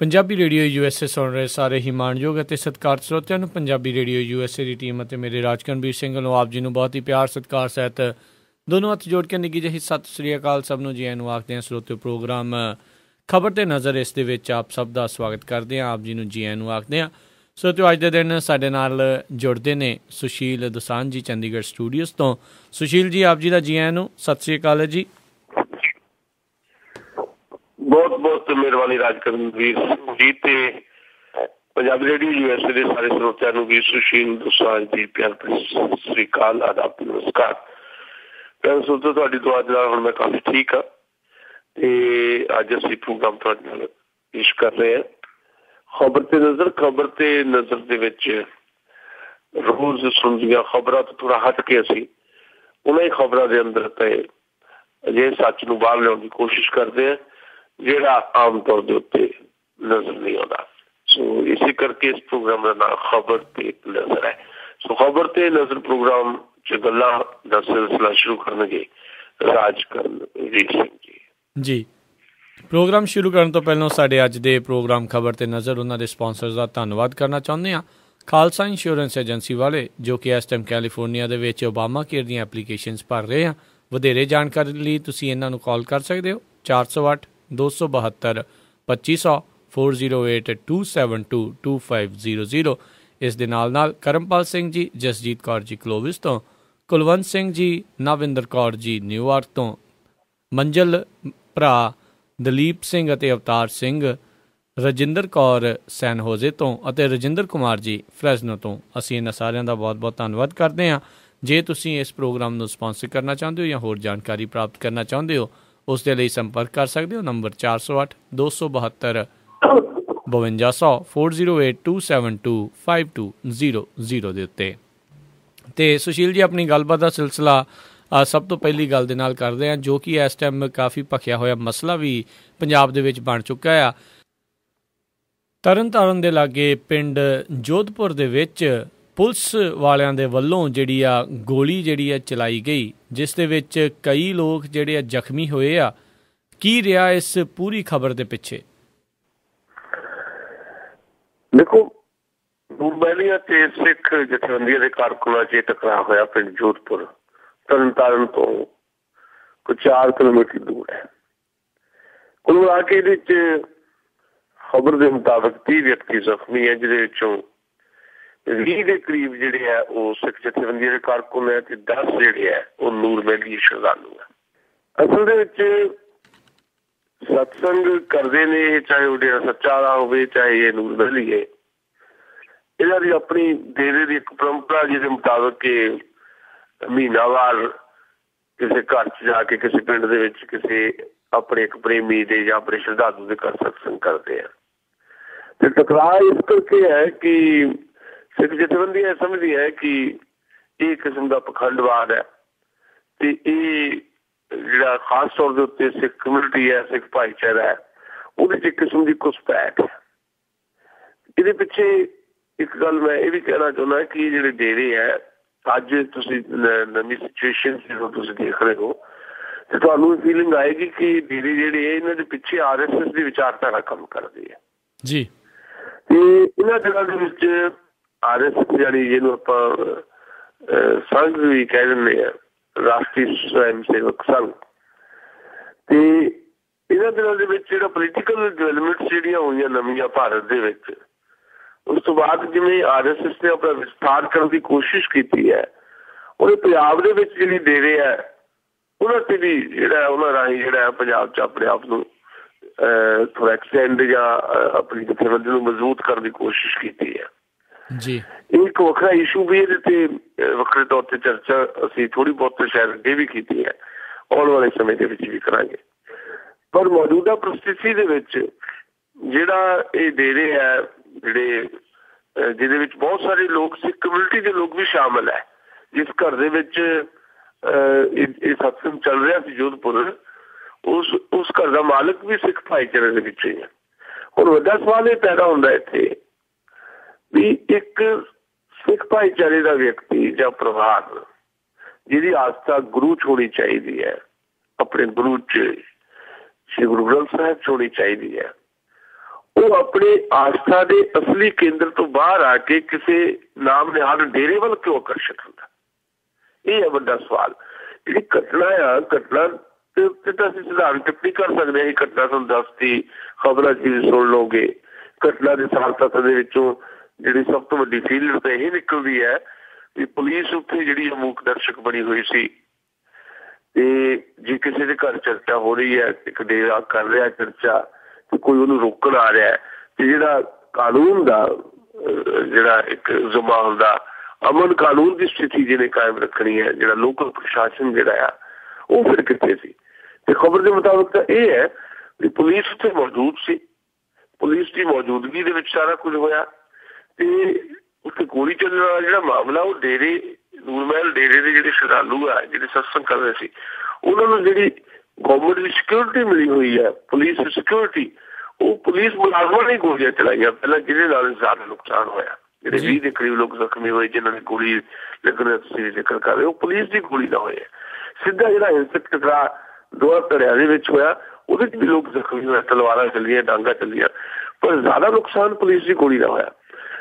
Punjabi radio USA ਸੁਣ ਰਹੇ ਸਾਰੇ ਹੀ ਮਾਣਯੋਗ ਅਤੇ ਸਤਿਕਾਰਤ ਸਰੋਤਿਆਂ ਨੂੰ ਪੰਜਾਬੀ ਰੇਡੀਓ USA ਦੀ ਟੀਮ ਅਤੇ ਮੇਰੇ ਰਾਜਕਰਨਵੀਰ ਸਿੰਘ ਵੱਲੋਂ ਆਪ ਜੀ ਨੂੰ ਬਹੁਤ ਹੀ ਪਿਆਰ ਸਤਿਕਾਰ ਸਹਿਤ ਦੋਨੋਂ ਹੱਥ ਜੋੜ ਕੇ ਨਿੱਘੀ ਜਿਹੀ ਸਤਿ ਸ੍ਰੀ ਅਕਾਲ ਸਭ ਨੂੰ ਜੀ ਆਇਆਂ ਨੂੰ ਆਖਦੇ ਹਾਂ। ਸਰੋਤਿਓ ਪ੍ਰੋਗਰਾਮ ਖਬਰ ਤੇ ਨਜ਼ਰ ਇਸ ਦੇ ਵਿੱਚ ਆਪ ਸਭ ਦਾ ਸਵਾਗਤ ਕਰਦੇ ਹਾਂ, ਆਪ ਜੀ ਨੂੰ ਜੀ ਆਇਆਂ ਨੂੰ ਆਖਦੇ ਹਾਂ। ਸਰੋਤਿਓ ਅੱਜ ਦੇ ਦਿਨ ਸਾਡੇ ਨਾਲ ਜੁੜਦੇ ਨੇ ਸੁਸ਼ੀਲ ਦੋਸਾਂਝ ਜੀ ਚੰਡੀਗੜ੍ਹ ਸਟੂਡੀਓਜ਼ ਤੋਂ। ਸੁਸ਼ੀਲ ਜੀ ਆਪ ਜੀ ਦਾ ਜੀ ਆਇਆਂ ਨੂੰ ਸਤਿ ਸ੍ਰੀ ਅਕਾਲ ਜੀ। ਬਹੁਤ ਬਹੁਤ ਮਿਹਰਬਾਨੀ ਰਾਜਕਰਨਵੀਰ ਜੀ ਤੇ ਪੰਜਾਬੀ ਰੇਡੀਓ USA ਦੇ ਸਾਰੇ ਸਰੋਤਿਆਂ ਨੂੰ ਵੀ ਸੁਸ਼ੀਲ ਦੋਸਾਂਝ ਦੀ ਪਿਆਰ ਭਰੀ ਸਤਿ ਸ੍ਰੀ ਅਕਾਲ, ਆਦਾਬ, ਨਮਸਕਾਰ। ਪਿਆਰ ਸਰੋਤਿਓ, ਤੁਹਾਡੀ ਦੁਆ ਨਾਲ ਹੁਣ ਮੈਂ ਕਾਫੀ ਠੀਕ ਹਾਂ ਤੇ ਅੱਜ ਅਸੀਂ ਪ੍ਰੋਗਰਾਮ ਤੁਹਾਡੇ ਨਾਲ ਪੇਸ਼ ਕਰ ਰਹੇ ਹਾਂ। ਖਬਰ ਤੇ ਨਜ਼ਰ ਦੇ ਵਿੱਚ ਰੋਜ਼ ਸੁਣਦੀਆਂ ਖਬਰਾਂ ਤੋਂ ਥੋੜਾ ਹਟ ਕੇ ਅਸੀਂ ਉਹਨਾਂ ਹੀ ਖਬਰਾਂ ਦੇ ਅੰਦਰ ਤੇ ਅਜਿਹੇ ਸੱਚ ਨੂੰ ਬਾਹਰ ਲਿਆਉਣ ਦੀ ਕੋਸ਼ਿਸ਼ ਕਰਦੇ ਹਾਂ ਜਿਹੜਾ ਆਮ ਤੌਰ ਦੇ ਉੱਤੇ ਨਜ਼ਰ ਨਹੀਂ ਆਉਂਦਾ। ਸੋ ਇਸੇ ਕਰਕੇ ਇਸ ਪ੍ਰੋਗਰਾਮ ਦਾ ਨਾਮ ਖਬਰ ਤੇ ਨਜ਼ਰ ਹੈ। ਸੋ ਖਬਰ ਤੇ ਨਜ਼ਰ ਪ੍ਰੋਗਰਾਮ 'ਚ ਗੱਲਾਂ ਦਾ ਸਿਲਸਿਲਾ ਸ਼ੁਰੂ ਕਰਨਗੇ ਰਾਜਕਰਨਵੀਰ ਸਿੰਘ ਜੀ। ਪ੍ਰੋਗਰਾਮ ਸ਼ੁਰੂ ਕਰਨ ਤੋਂ ਪਹਿਲਾਂ ਸਾਡੇ ਅੱਜ ਦੇ ਪ੍ਰੋਗਰਾਮ ਖਬਰ ਤੇ ਨਜ਼ਰ ਉਹਨਾਂ ਦੇ ਸਪਾਂਸਰਸ ਦਾ ਧੰਨਵਾਦ ਕਰਨਾ ਚਾਹੁੰਦੇ ਹਾਂ। ਖਾਲਸਾ ਇੰਸ਼ੋਰੈਂਸ ਏਜੰਸੀ ਵਾਲੇ ਜੋ ਕਿ ਇਸ ਟਾਈਮ ਕੈਲੀਫੋਰਨੀਆ ਦੇ ਵਿੱਚ ਓਬਾਮਾ ਕੇਅਰ ਦੀਆਂ ਐਪਲੀਕੇਸ਼ਨਸ ਭਰ ਰਹੇ ਆ। ਵਧੇਰੇ ਜਾਣਕਾਰੀ ਲਈ ਤੁਸੀਂ ਇਹਨਾਂ ਨੂੰ ਕਾਲ ਕਰ ਸਕਦੇ ਹੋ 408-272-2500 408-272-2500। ਇਸ ਦੇ ਨਾਲ ਕਰਮਪਾਲ ਸਿੰਘ ਜੀ, ਜਸਜੀਤ ਕੌਰ ਜੀ ਕਲੋਵਿਸ ਤੋਂ, ਕੁਲਵੰਤ ਸਿੰਘ ਜੀ, ਨਵਿੰਦਰ ਕੌਰ ਜੀ ਨਿਊਯਾਰਕ ਤੋਂ, ਮੰਜ਼ਲ ਭਰਾ ਦਲੀਪ ਸਿੰਘ ਅਤੇ ਅਵਤਾਰ ਸਿੰਘ, ਰਜਿੰਦਰ ਕੌਰ ਸੈਨ ਹੋਜ਼ੇ ਤੋਂ ਅਤੇ ਰਜਿੰਦਰ ਕੁਮਾਰ ਜੀ ਫਰੈਜ਼ਨੋ ਤੋਂ। ਅਸੀਂ ਇਹਨਾਂ ਸਾਰਿਆਂ ਦਾ ਬਹੁਤ ਬਹੁਤ ਧੰਨਵਾਦ ਕਰਦੇ ਹਾਂ। ਜੇ ਤੁਸੀਂ ਇਸ ਪ੍ਰੋਗਰਾਮ ਨੂੰ ਸਪਾਂਸਰ ਕਰਨਾ ਚਾਹੁੰਦੇ ਹੋ ਜਾਂ ਹੋਰ ਜਾਣਕਾਰੀ ਪ੍ਰਾਪਤ ਕਰਨਾ ਚਾਹੁੰਦੇ ਹੋ ਉਸ ਦੇ ਲਈ ਸੰਪਰਕ ਕਰ ਸਕਦੇ ਹੋ ਨੰਬਰ 408-272-5200 408-272-5200 ਦੇ ਉੱਤੇ। ਅਤੇ ਸੁਸ਼ੀਲ ਜੀ ਆਪਣੀ ਗੱਲਬਾਤ ਦਾ ਸਿਲਸਿਲਾ ਸਭ ਤੋਂ ਪਹਿਲੀ ਗੱਲ ਦੇ ਨਾਲ ਕਰਦੇ ਹਾਂ ਜੋ ਕਿ ਇਸ ਟਾਈਮ ਕਾਫੀ ਭਖਿਆ ਹੋਇਆ ਮਸਲਾ ਵੀ ਪੰਜਾਬ ਦੇ ਵਿੱਚ ਬਣ ਚੁੱਕਾ ਆ। ਤਰਨਤਾਰਨ ਦੇ ਲਾਗੇ ਪਿੰਡ ਜੋਧਪੁਰ ਦੇ ਵਿੱਚ ਪੁਲਿਸ ਵਾਲਿਆਂ ਦੇ ਵੱਲੋਂ ਜਿਹੜੀ ਆ ਗੋਲੀ ਜਿਹੜੀ ਆ ਚਲਾਈ ਗਈ ਜਿਸ ਦੇ ਵਿੱਚ ਕਈ ਲੋਕ ਜਿਹੜੇ ਆ ਜ਼ਖਮੀ ਹੋਏ ਆ। ਕੀ ਰਿਹਾ ਇਸ ਪੂਰੀ ਖਬਰ ਦੇ ਪਿੱਛੇ? ਦੇਖੋ, ਨੂਰਮਹਿਲੀਆਂ ਤੇ ਸਿੱਖ ਜਥੇਬੰਦੀਆਂ ਦੇ ਕਾਰਕੁਨਾਂ 'ਚ ਟਕਰਾਅ ਹੋਇਆ ਪਿੰਡ ਜੋਧਪੁਰ ਤਰਨਤਾਰਨ ਤੋਂ ਕੋਈ 4 ਕਿਲੋਮੀਟਰ ਦੂਰ ਹੈ। ਕੁੱਲ ਮਿਲਾ ਕੇ ਇਹਦੇ 'ਚ ਖਬਰ ਦੇ ਮੁਤਾਬਕ 30 ਵਿਅਕਤੀ ਜ਼ਖਮੀ ਹੈ, ਜਿਹਦੇ ਵਿੱਚੋਂ 20 ਦੇ ਕਰੀਬ ਜਿਹੜੇ ਆ ਉਹ ਸਿੱਖ ਜਥੇਬੰਦੀਆਂ ਦੇ ਕਾਰਕੁਨ ਹੈ ਤੇ 10 ਜਿਹੜੇ ਆ ਉਹ ਨੂਰਮਹਿਲੀ ਸ਼ਰਧਾਲੂ ਹੈ। ਅਸਲ ਦੇ ਵਿੱਚ ਸਤਸੰਗ ਕਰਦੇ ਨੇ, ਚਾਹੇ ਉਹ ਡੇਰਾ ਸੱਚਾ ਵਾਲਾ ਹੋਵੇ ਚਾਹੇ ਇਹ ਨੂਰਮਹਿਲੀ ਹੈ। ਇਹਨਾਂ ਦੀ ਆਪਣੀ ਡੇਰੇ ਦੀ ਇੱਕ ਪਰੰਪਰਾ ਜਿਹਦੇ ਮੁਤਾਬਕ ਕਿ ਮਹੀਨਾਵਾਰ ਕਿਸੇ ਘਰ 'ਚ ਜਾ ਕੇ ਕਿਸੇ ਪਿੰਡ ਦੇ ਵਿੱਚ ਕਿਸੇ ਆਪਣੇ ਇੱਕ ਪ੍ਰੇਮੀ ਦੇ ਜਾਂ ਆਪਣੇ ਸ਼ਰਧਾਲੂ ਦੇ ਘਰ ਸਤਸੰਗ ਕਰਦੇ ਆ। ਤੇ ਟਕਰਾਅ ਇਸ ਕਰਕੇ ਹੈ ਕਿ ਸਿੱਖ ਜਥੇਬੰਦੀਆਂ ਸਮਝਦੀ ਹੈ ਕਿ ਇਹ ਕਿਸਮ ਦਾ ਪਖੰਡਵਾਦ ਹੈ ਤੇ ਇਹ ਜਿਹੜਾ ਖਾਸ ਤੌਰ ਦੇ ਉੱਤੇ ਸਿੱਖ ਕਮਿਊਨਿਟੀ ਹੈ, ਸਿੱਖ ਭਾਈਚਾਰਾ ਹੈ, ਉਹਦੇ 'ਚ ਇੱਕ ਕਿਸਮ ਦੀ ਘੁਸਪੈਠ ਹੈ। ਇਹਦੇ ਪਿੱਛੇ ਇੱਕ ਗੱਲ ਮੈਂ ਇਹ ਵੀ ਕਹਿਣਾ ਚਾਹੁੰਦਾ ਕਿ ਜਿਹੜੇ ਡੇਰੇ ਹੈ ਅੱਜ ਤੁਸੀਂ ਨਵੀਂ ਸਿਚੁਏਸ਼ਨ ਜਦੋਂ ਤੁਸੀਂ ਦੇਖ ਰਹੇ ਹੋ ਤੇ ਤੁਹਾਨੂੰ ਫੀਲਿੰਗ ਆਏਗੀ ਕਿ ਡੇਰੇ ਜਿਹੜੇ ਹੈ ਇਹਨਾਂ ਦੇ ਪਿੱਛੇ RSS ਦੀ ਵਿਚਾਰਧਾਰਾ ਕੰਮ ਕਰਦੀ ਹੈ ਜੀ। ਤੇ ਇਹਨਾਂ ਜਗ੍ਹਾ ਦੇ ਵਿੱਚ RSS ਜਾਨੀ ਜਿਹਨੂੰ ਆਪਾਂ ਸੰਘ ਵੀ ਕਹਿ ਦਿੰਦੇ ਹਾਂ, ਰਾਸ਼ਟਰੀ ਸਵੈਮ ਸੇਵਕ ਸੰਘ, ਤੇ ਇਹਨਾਂ ਦਿਨਾਂ ਦੇ ਵਿੱਚ ਜਿਹੜਾ ਪੋਲੀਟੀਕਲ ਡਿਵੈਲਪਮੈਂਟ ਜਿਹੜੀਆਂ ਹੋਈਆਂ ਨਵੀਆਂ ਭਾਰਤ ਦੇ ਵਿੱਚ ਉਸ ਤੋਂ ਬਾਅਦ ਜਿਵੇਂ RSS ਨੇ ਆਪਣਾ ਵਿਸਥਾਰ ਕਰਨ ਦੀ ਕੋਸ਼ਿਸ਼ ਕੀਤੀ ਹੈ, ਉਹਦੇ ਪੰਜਾਬ ਦੇ ਵਿੱਚ ਜਿਹੜੀ ਡੇਰੇ ਹੈ ਉਹਨਾਂ ਤੇ ਵੀ ਜਿਹੜਾ ਉਹਨਾਂ ਰਾਹੀਂ ਜਿਹੜਾ ਪੰਜਾਬ 'ਚ ਆਪਣੇ ਆਪ ਨੂੰ ਥੋੜ੍ਹਾ ਐਕਸਟੈਂਡ ਜਾਂ ਆਪਣੀ ਜਥੇਬੰਦੀ ਨੂੰ ਮਜ਼ਬੂਤ ਕਰਨ ਦੀ ਕੋਸ਼ਿਸ਼ ਕੀਤੀ ਹੈ ਜੀ। ਇਹ ਇੱਕ ਵੱਖਰਾ ਇਸ਼ੂ ਵੀ ਇਹਦੇ ਤੇ ਵੱਖਰੇ ਤੌਰ ਤੇ ਚਰਚਾ ਅਸੀਂ ਥੋੜ੍ਹੀ ਬਹੁਤ ਸ਼ਾਇਦ ਅੱਗੇ ਵੀ ਕੀਤੀ ਹੈ, ਆਉਣ ਵਾਲੇ ਸਮੇਂ ਦੇ ਵਿੱਚ ਵੀ ਕਰਾਂਗੇ। ਪਰ ਮੌਜੂਦਾ ਪ੍ਰਸਥਿਤੀ ਦੇ ਵਿੱਚ ਜਿਹੜਾ ਇਹ ਡੇਰੇ ਹੈ ਜਿਹੜੇ ਜਿਹਦੇ ਵਿੱਚ ਬਹੁਤ ਸਾਰੇ ਲੋਕ ਸਿੱਖ ਕਮਿਊਨਿਟੀ ਦੇ ਲੋਕ ਵੀ ਸ਼ਾਮਿਲ ਹੈ, ਜਿਸ ਘਰ ਦੇ ਵਿੱਚ ਇਹ ਸਤਸੰਗ ਚੱਲ ਰਿਹਾ ਸੀ ਜੋਧਪੁਰ, ਉਸ ਘਰ ਦਾ ਮਾਲਕ ਵੀ ਸਿੱਖ ਭਾਈਚਾਰੇ ਦੇ ਵਿੱਚ ਹੀ ਹੈ। ਹੁਣ ਵੱਡਾ ਸਵਾਲ ਇਹ ਪੈਦਾ ਹੁੰਦਾ ਇੱਥੇ ਵੀ ਇੱਕ ਸਿੱਖ ਭਾਈਚਾਰੇ ਦਾ ਵਿਅਕਤੀ ਜਾਂ ਪਰਿਵਾਰ ਜਿਹਦੀ ਆਸਥਾ ਗੁਰੂ 'ਚ ਹੋਣੀ ਚਾਹੀਦੀ ਹੈ, ਆਪਣੇ ਗੁਰੂ 'ਚ ਸ਼੍ਰੀ ਗੁਰੂ ਗ੍ਰੰਥ ਸਾਹਿਬ 'ਚ ਹੋਣੀ ਚਾਹੀਦੀ ਹੈ, ਉਹ ਆਪਣੇ ਆਸਥਾ ਦੇ ਅਸਲੀ ਕੇਂਦਰ ਤੋਂ ਬਾਹਰ ਆ ਕੇ ਕਿਸੇ ਨਾਮ ਨਿਹਾਲ ਡੇਰੇ ਵੱਲ ਕਿਉਂ ਆਕਰਸ਼ਿਤ ਹੁੰਦਾ? ਇਹ ਹੈ ਵੱਡਾ ਸਵਾਲ। ਜਿਹੜੀ ਘਟਨਾ ਆ, ਘਟਨਾ ਤੇ ਉੱਤੇ ਤਾਂ ਅਸੀਂ ਸਧਾਰਨ ਟਿੱਪਣੀ ਕਰ ਸਕਦੇ ਹਾਂ। ਇਹ ਘਟਨਾ ਤੁਹਾਨੂੰ ਦੱਸਤੀ, ਖਬਰਾਂ 'ਚ ਵੀ ਸੁਣ ਲਓਗੇ। ਘਟਨਾ ਦੇ ਸਾਲ ਤੱਕ ਦੇ ਵਿੱਚੋਂ ਜਿਹੜੀ ਸਭ ਤੋਂ ਵੱਡੀ ਫੀਲਡ ਤਾਂ ਇਹ ਨਿਕਲਦੀ ਹੈ ਵੀ ਪੁਲਿਸ ਉੱਥੇ ਜਿਹੜੀ ਮੂਕ ਦਰਸ਼ਕ ਬਣੀ ਹੋਈ ਸੀ। ਤੇ ਜੇ ਕਿਸੇ ਦੇ ਘਰ ਚਰਚਾ ਹੋ ਰਹੀ ਹੈ, ਇੱਕ ਡੇਰਾ ਕਰ ਰਿਹਾ ਚਰਚਾ, ਤੇ ਕੋਈ ਉਹਨੂੰ ਰੋਕਣ ਆ ਰਿਹਾ, ਤੇ ਜਿਹੜਾ ਕਾਨੂੰਨ ਦਾ ਜਿਹੜਾ ਇੱਕ ਜ਼ਮਾਨ ਦਾ ਅਮਨ ਕਾਨੂੰਨ ਦੀ ਸਥਿਤੀ ਜਿਹਨੇ ਕਾਇਮ ਰੱਖਣੀ ਹੈ, ਜਿਹੜਾ ਲੋਕਲ ਪ੍ਰਸ਼ਾਸਨ ਜਿਹੜਾ ਆ, ਉਹ ਫਿਰ ਕਿੱਥੇ ਸੀ? ਤੇ ਖਬਰ ਦੇ ਮੁਤਾਬਕ ਤਾਂ ਇਹ ਹੈ ਵੀ ਪੁਲਿਸ ਉੱਥੇ ਮੌਜੂਦ ਸੀ। ਪੁਲਿਸ ਦੀ ਮੌਜੂਦਗੀ ਦੇ ਵਿੱਚ ਸਾਰਾ ਕੁਝ ਹੋਇਆ। ਤੇ ਉੱਥੇ ਗੋਲੀ ਚੱਲਣ ਵਾਲਾ ਜਿਹੜਾ ਮਾਮਲਾ, ਉਹ ਡੇਰੇ ਨੂਰ ਮਹਿਲ ਡੇਰੇ ਦੇ ਜਿਹੜੇ ਸ਼ਰਧਾਲੂ ਆ, ਜਿਹੜੇ ਸਤਸੰਗ ਕਰ ਰਹੇ ਸੀ, ਉਹਨਾਂ ਨੂੰ ਜਿਹੜੀ ਗੌਰਮੈਂਟ ਦੀ ਸਿਕਿਉਰਿਟੀ ਮਿਲੀ ਹੋਈ ਹੈ, ਪੁਲਿਸ ਦੀ ਸਿਕਿਉਰਿਟੀ, ਉਹ ਪੁਲਿਸ ਮੁਲਾਜ਼ਮਾਂ ਨੇ ਗੋਲੀਆਂ ਚਲਾਈਆਂ ਪਹਿਲਾਂ, ਜਿਹਦੇ ਨਾਲ ਜ਼ਿਆਦਾ ਨੁਕਸਾਨ ਹੋਇਆ। ਜਿਹੜੇ 20 ਦੇ ਕਰੀਬ ਲੋਕ ਜ਼ਖਮੀ ਹੋਏ, ਜਿਹਨਾਂ ਨੇ ਗੋਲੀ ਲੱਗਣ ਦਾ ਤੁਸੀਂ ਜ਼ਿਕਰ ਕਰ ਰਹੇ ਹੋ, ਪੁਲਿਸ ਦੀ ਗੋਲੀ ਨਾ ਹੋਏ। ਸਿੱਧਾ ਜਿਹੜਾ ਹਿੰਸਕ ਟਕਰਾਅ ਦੋਹਾਂ ਧੜਿਆਂ ਦੇ ਵਿੱਚ ਹੋਇਆ, ਉਹਦੇ 'ਚ ਵੀ ਲੋਕ ਜ਼ਖਮੀ ਹੋਏ, ਤਲਵਾਰਾਂ ਚੱਲੀਆਂ, ਡਾਂਗਾ ਚੱਲੀਆਂ, ਪਰ ਜ਼ਿਆਦਾ ਨੁਕਸਾਨ ਪੁਲਿਸ ਦੀ ਗੋਲੀ ਦਾ ਹੋਇਆ।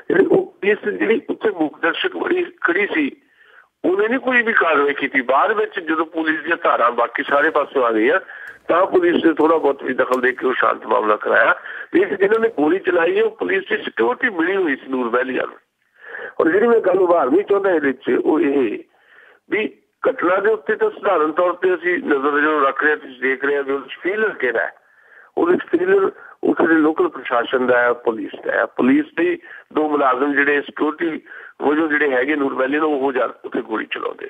ਜਿਹੜੀ ਉਹ ਪੁਲਿਸ ਜਿਹੜੀ ਉੱਥੇ ਮੁੱਖ ਦਰਸ਼ਕ ਬੜੀ ਖੜੀ ਸੀ, ਉਹਨੇ ਨਹੀਂ ਕੋਈ ਵੀ ਕਾਰਵਾਈ ਕੀਤੀ। ਬਾਅਦ ਵਿੱਚ ਜਦੋਂ ਪੁਲਿਸ ਦੀਆਂ ਧਾਰਾਂ ਬਾਕੀ ਸਾਰੇ ਪਾਸੋਂ ਆ ਗਈਆਂ, ਤਾਂ ਪੁਲਿਸ ਨੇ ਥੋੜਾ ਬਹੁਤ ਵੀ ਦਖਲ ਦੇ ਕੇ ਉਹ ਸ਼ਾਂਤ ਮਾਮਲਾ ਕਰਾਇਆ। ਲੇਕਿਨ ਜਿਹਨਾਂ ਨੇ ਗੋਲੀ ਚਲਾਈ ਹੈ, ਉਹ ਪੁਲਿਸ ਦੀ ਸਿਕਿਉਰਿਟੀ ਮਿਲੀ ਹੋਈ ਸੀ ਨੂਰ ਮਹਿਲੀਆਂ ਨੂੰ। ਔਰ ਜਿਹੜੀ ਮੈਂ ਗੱਲ ਉਭਾਰਨੀ ਚਾਹੁੰਦਾ ਇਹਦੇ ਵਿੱਚ, ਉਹ ਇਹ ਵੀ ਘਟਨਾ ਦੇ ਉੱਤੇ ਤਾਂ ਸਧਾਰਨ ਤੌਰ ਤੇ ਅਸੀਂ ਨਜ਼ਰ ਜਦੋਂ ਰੱਖ ਰਹੇ ਹਾਂ, ਤੁਸੀਂ ਦੇਖ ਰਹੇ ਹੋ ਵੀ ਉਹਦੇ ਫੀਲਰ ਕਿਹੜਾ ਹੈ। ਉਹਦੇ ਫੀਲਰ ਉੱਥੇ ਦੇ ਲੋਕਲ ਪ੍ਰਸ਼ਾਸਨ ਦਾ ਹੈ, ਪੁਲਿਸ ਦਾ ਹੈ। ਪੁਲਿਸ ਦੇ 2 ਮੁਲਾਜ਼ਮ ਜਿਹੜੇ ਸਿਕਿਉਰਿਟੀ ਵਜੋਂ ਜਿਹੜੇ ਹੈਗੇ ਨੂਰ ਮਹਿਲੀ ਨੂੰ, ਉਹ ਉੱਥੇ ਗੋਲੀ ਚਲਾਉਂਦੇ।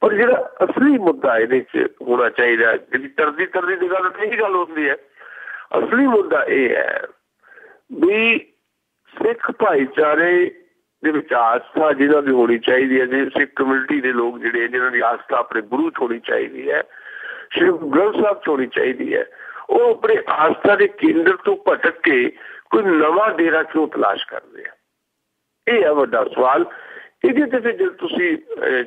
ਪਰ ਜਿਹੜਾ ਅਸਲੀ ਮੁੱਦਾ ਇਹਦੇ 'ਚ ਹੋਣਾ ਚਾਹੀਦਾ, ਜਿਹੜੀ ਤਰਦੀ ਦੀ ਗੱਲ ਇਹੀ ਗੱਲ ਹੁੰਦੀ ਹੈ, ਅਸਲੀ ਮੁੱਦਾ ਇਹ ਹੈ ਵੀ ਸਿੱਖ ਭਾਈਚਾਰੇ ਦੇ ਵਿੱਚ ਆਸਥਾ ਜਿਹਨਾਂ ਦੀ ਹੋਣੀ ਚਾਹੀਦੀ ਹੈ, ਜੇ ਸਿੱਖ ਕਮਿਊਨਿਟੀ ਦੇ ਲੋਕ ਜਿਹੜੇ ਜਿਹਨਾਂ ਦੀ ਆਸਥਾ ਆਪਣੇ ਗੁਰੂ 'ਚ ਹੋਣੀ ਚਾਹੀਦੀ ਹੈ, ਸ਼੍ਰੀ ਗੁਰੂ ਗ੍ਰੰਥ ਸਾਹਿਬ 'ਚ ਹੋਣੀ ਚਾਹੀਦੀ ਹੈ, ਉਹ ਆਪਣੇ ਆਸਥਾ ਦੇ ਕੇਂਦਰ ਤੋਂ ਭਟਕ ਕੇ ਕੋਈ ਨਵਾਂ ਡੇਰਾ ਕਿਉਂ ਤਲਾਸ਼ ਕਰਦੇ ਆ? ਇਹ ਹੈ ਵੱਡਾ ਸਵਾਲ। ਇਹਦੇ ਤੇ ਫਿਰ ਜਦ ਤੁਸੀਂ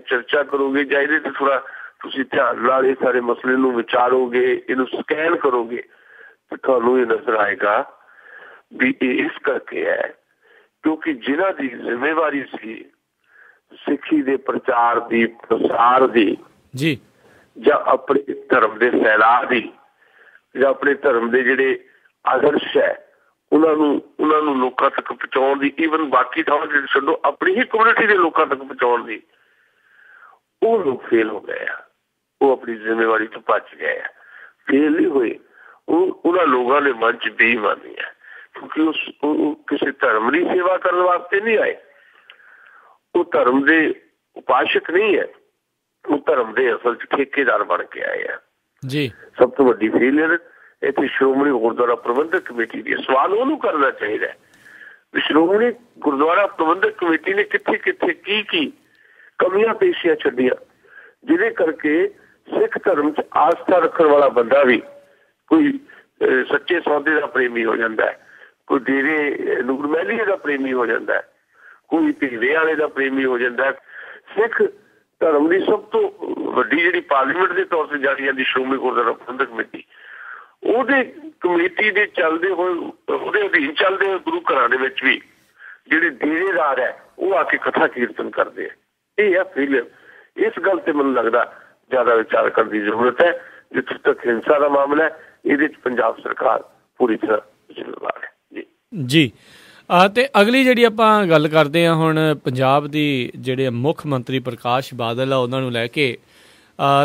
ਚਰਚਾ ਕਰੋਗੇ ਜਾਂ ਇਹਦੇ ਤੇ ਥੋੜਾ ਤੁਸੀਂ ਧਿਆਨ ਨਾਲ ਇਹ ਸਾਰੇ ਮਸਲੇ ਨੂੰ ਵਿਚਾਰੋਗੇ, ਇਹਨੂੰ ਸਕੈਨ ਕਰੋਗੇ, ਤੇ ਤੁਹਾਨੂੰ ਇਹ ਨਜ਼ਰ ਆਏਗਾ ਵੀ ਇਹ ਇਸ ਕਰਕੇ ਹੈ ਕਿਉਂਕਿ ਜਿਨ੍ਹਾਂ ਦੀ ਜ਼ਿੰਮੇਵਾਰੀ ਸੀ ਸਿੱਖੀ ਦੇ ਪ੍ਰਚਾਰ ਦੀ, ਪ੍ਰਸਾਰ ਦੀ ਜੀ, ਜਾਂ ਆਪਣੇ ਧਰਮ ਦੇ ਫੈਲਾਅ ਦੀ, ਜਾਂ ਆਪਣੇ ਧਰਮ ਦੇ ਜਿਹੜੇ ਆਦਰਸ਼ ਹੈ ਉਹਨਾਂ ਨੂੰ ਲੋਕਾਂ ਤੱਕ ਪਹੁੰਚਾਉਣ ਦੀ, ਈਵਨ ਬਾਕੀ ਥਾਵਾਂ ਤੇ ਛੱਡੋ, ਆਪਣੀ ਹੀ ਕਮਿਊਨਿਟੀ ਦੇ ਲੋਕਾਂ ਤੱਕ ਪਹੁੰਚਾਉਣ ਦੀ, ਉਹ ਲੋਕ ਫੇਲ ਹੋ ਗਏ ਆ। ਉਹ ਆਪਣੀ ਜ਼ਿੰਮੇਵਾਰੀ ਤੋਂ ਭੱਜ ਗਏ ਆ, ਫੇਲ ਨਹੀਂ ਹੋਏ। ਉਹਨਾਂ ਲੋਕਾਂ ਦੇ ਮਨ 'ਚ ਬੇਈਮਾਨੀ ਹੈ ਕਿਉਂਕਿ ਉਹ ਕਿਸੇ ਧਰਮ ਦੀ ਸੇਵਾ ਕਰਨ ਵਾਸਤੇ ਨਹੀਂ ਆਏ। ਉਹ ਧਰਮ ਦੇ ਉਪਾਸ਼ਕ ਨਹੀਂ ਹੈ, ਉਹ ਧਰਮ ਦੇ ਅਸਲ 'ਚ ਠੇਕੇਦਾਰ ਬਣ ਕੇ ਆਏ ਆ ਜੀ। ਸਭ ਤੋਂ ਵੱਡੀ ਫੇਲਿਅਰ ਇੱਥੇ ਸ਼੍ਰੋਮਣੀ ਗੁਰਦੁਆਰਾ ਪ੍ਰਬੰਧਕ ਕਮੇਟੀ ਦੀ। ਸਵਾਲ ਉਹਨੂੰ ਕਰਨਾ ਚਾਹੀਦਾ ਵੀ ਸ਼੍ਰੋਮਣੀ ਗੁਰਦੁਆਰਾ ਪ੍ਰਬੰਧਕ ਕਮੇਟੀ ਨੇ ਕਿੱਥੇ ਕਿੱਥੇ ਕੀ ਕਮੀਆਂ ਪੇਸ਼ੀਆਂ ਛੱਡੀਆਂ, ਜਿਹਦੇ ਕਰਕੇ ਸਿੱਖ ਧਰਮ 'ਚ ਆਸਥਾ ਰੱਖਣ ਵਾਲਾ ਬੰਦਾ ਵੀ ਕੋਈ ਸੱਚੇ ਸੌਦੇ ਦਾ ਪ੍ਰੇਮੀ ਹੋ ਜਾਂਦਾ ਹੈ, ਕੋਈ ਡੇਰੇ ਨੂਰ ਮਹਿਲੀਏ ਦਾ ਪ੍ਰੇਮੀ ਹੋ ਜਾਂਦਾ ਹੈ, ਕੋਈ ਭੀਵੇ ਵਾਲੇ ਦਾ ਪ੍ਰੇਮੀ ਹੋ ਜਾਂਦਾ ਹੈ। ਸਿੱਖ ਧਰਮ ਦੀ ਸਭ ਤੋਂ ਵੱਡੀ ਜਿਹੜੀ ਪਾਰਲੀਮੈਂਟ ਦੇ ਤੌਰ ਤੇ ਜਾਣੀ ਜਾਂਦੀ ਸ਼੍ਰੋਮਣੀ ਗੁਰਦੁਆਰਾ ਪ੍ਰਬੰਧਕ ਕਮੇਟੀ, ਉਹਦੇ ਕਮੇਟੀ ਦੇ ਚੱਲਦੇ ਹੋਏ, ਉਹਦੇ ਅਧੀਨ ਚੱਲਦੇ ਹੋਏ ਗੁਰੂ ਘਰਾਂ ਦੇ ਵਿੱਚ ਵੀ ਜਿਹੜੇ ਡੇਰੇਦਾਰ ਹੈ ਉਹ ਆ ਕੇ ਕਥਾ ਕੀਰਤਨ ਕਰਦੇ ਆ। ਇਹ ਹੈ ਫੇਲਿਅਰ। ਇਸ ਗੱਲ ਤੇ ਮੈਨੂੰ ਲੱਗਦਾ ਜ਼ਿਆਦਾ ਵਿਚਾਰ ਕਰਨ ਦੀ ਜ਼ਰੂਰਤ ਹੈ। ਜਿੱਥੇ ਤੱਕ ਹਿੰਸਾ ਦਾ ਮਾਮਲਾ ਹੈ, ਇਹਦੇ 'ਚ ਪੰਜਾਬ ਸਰਕਾਰ ਪੂਰੀ ਤਰ੍ਹਾਂ ਜ਼ਿੰਮੇਵਾਰ ਹੈ ਜੀ। ਤੇ ਅਗਲੀ ਜਿਹੜੀ ਆਪਾਂ ਗੱਲ ਕਰਦੇ ਹਾਂ ਹੁਣ ਪੰਜਾਬ ਦੀ, ਜਿਹੜੇ ਮੁੱਖ ਮੰਤਰੀ ਪ੍ਰਕਾਸ਼ ਬਾਦਲ ਆ ਉਹਨਾਂ ਨੂੰ ਲੈ ਕੇ,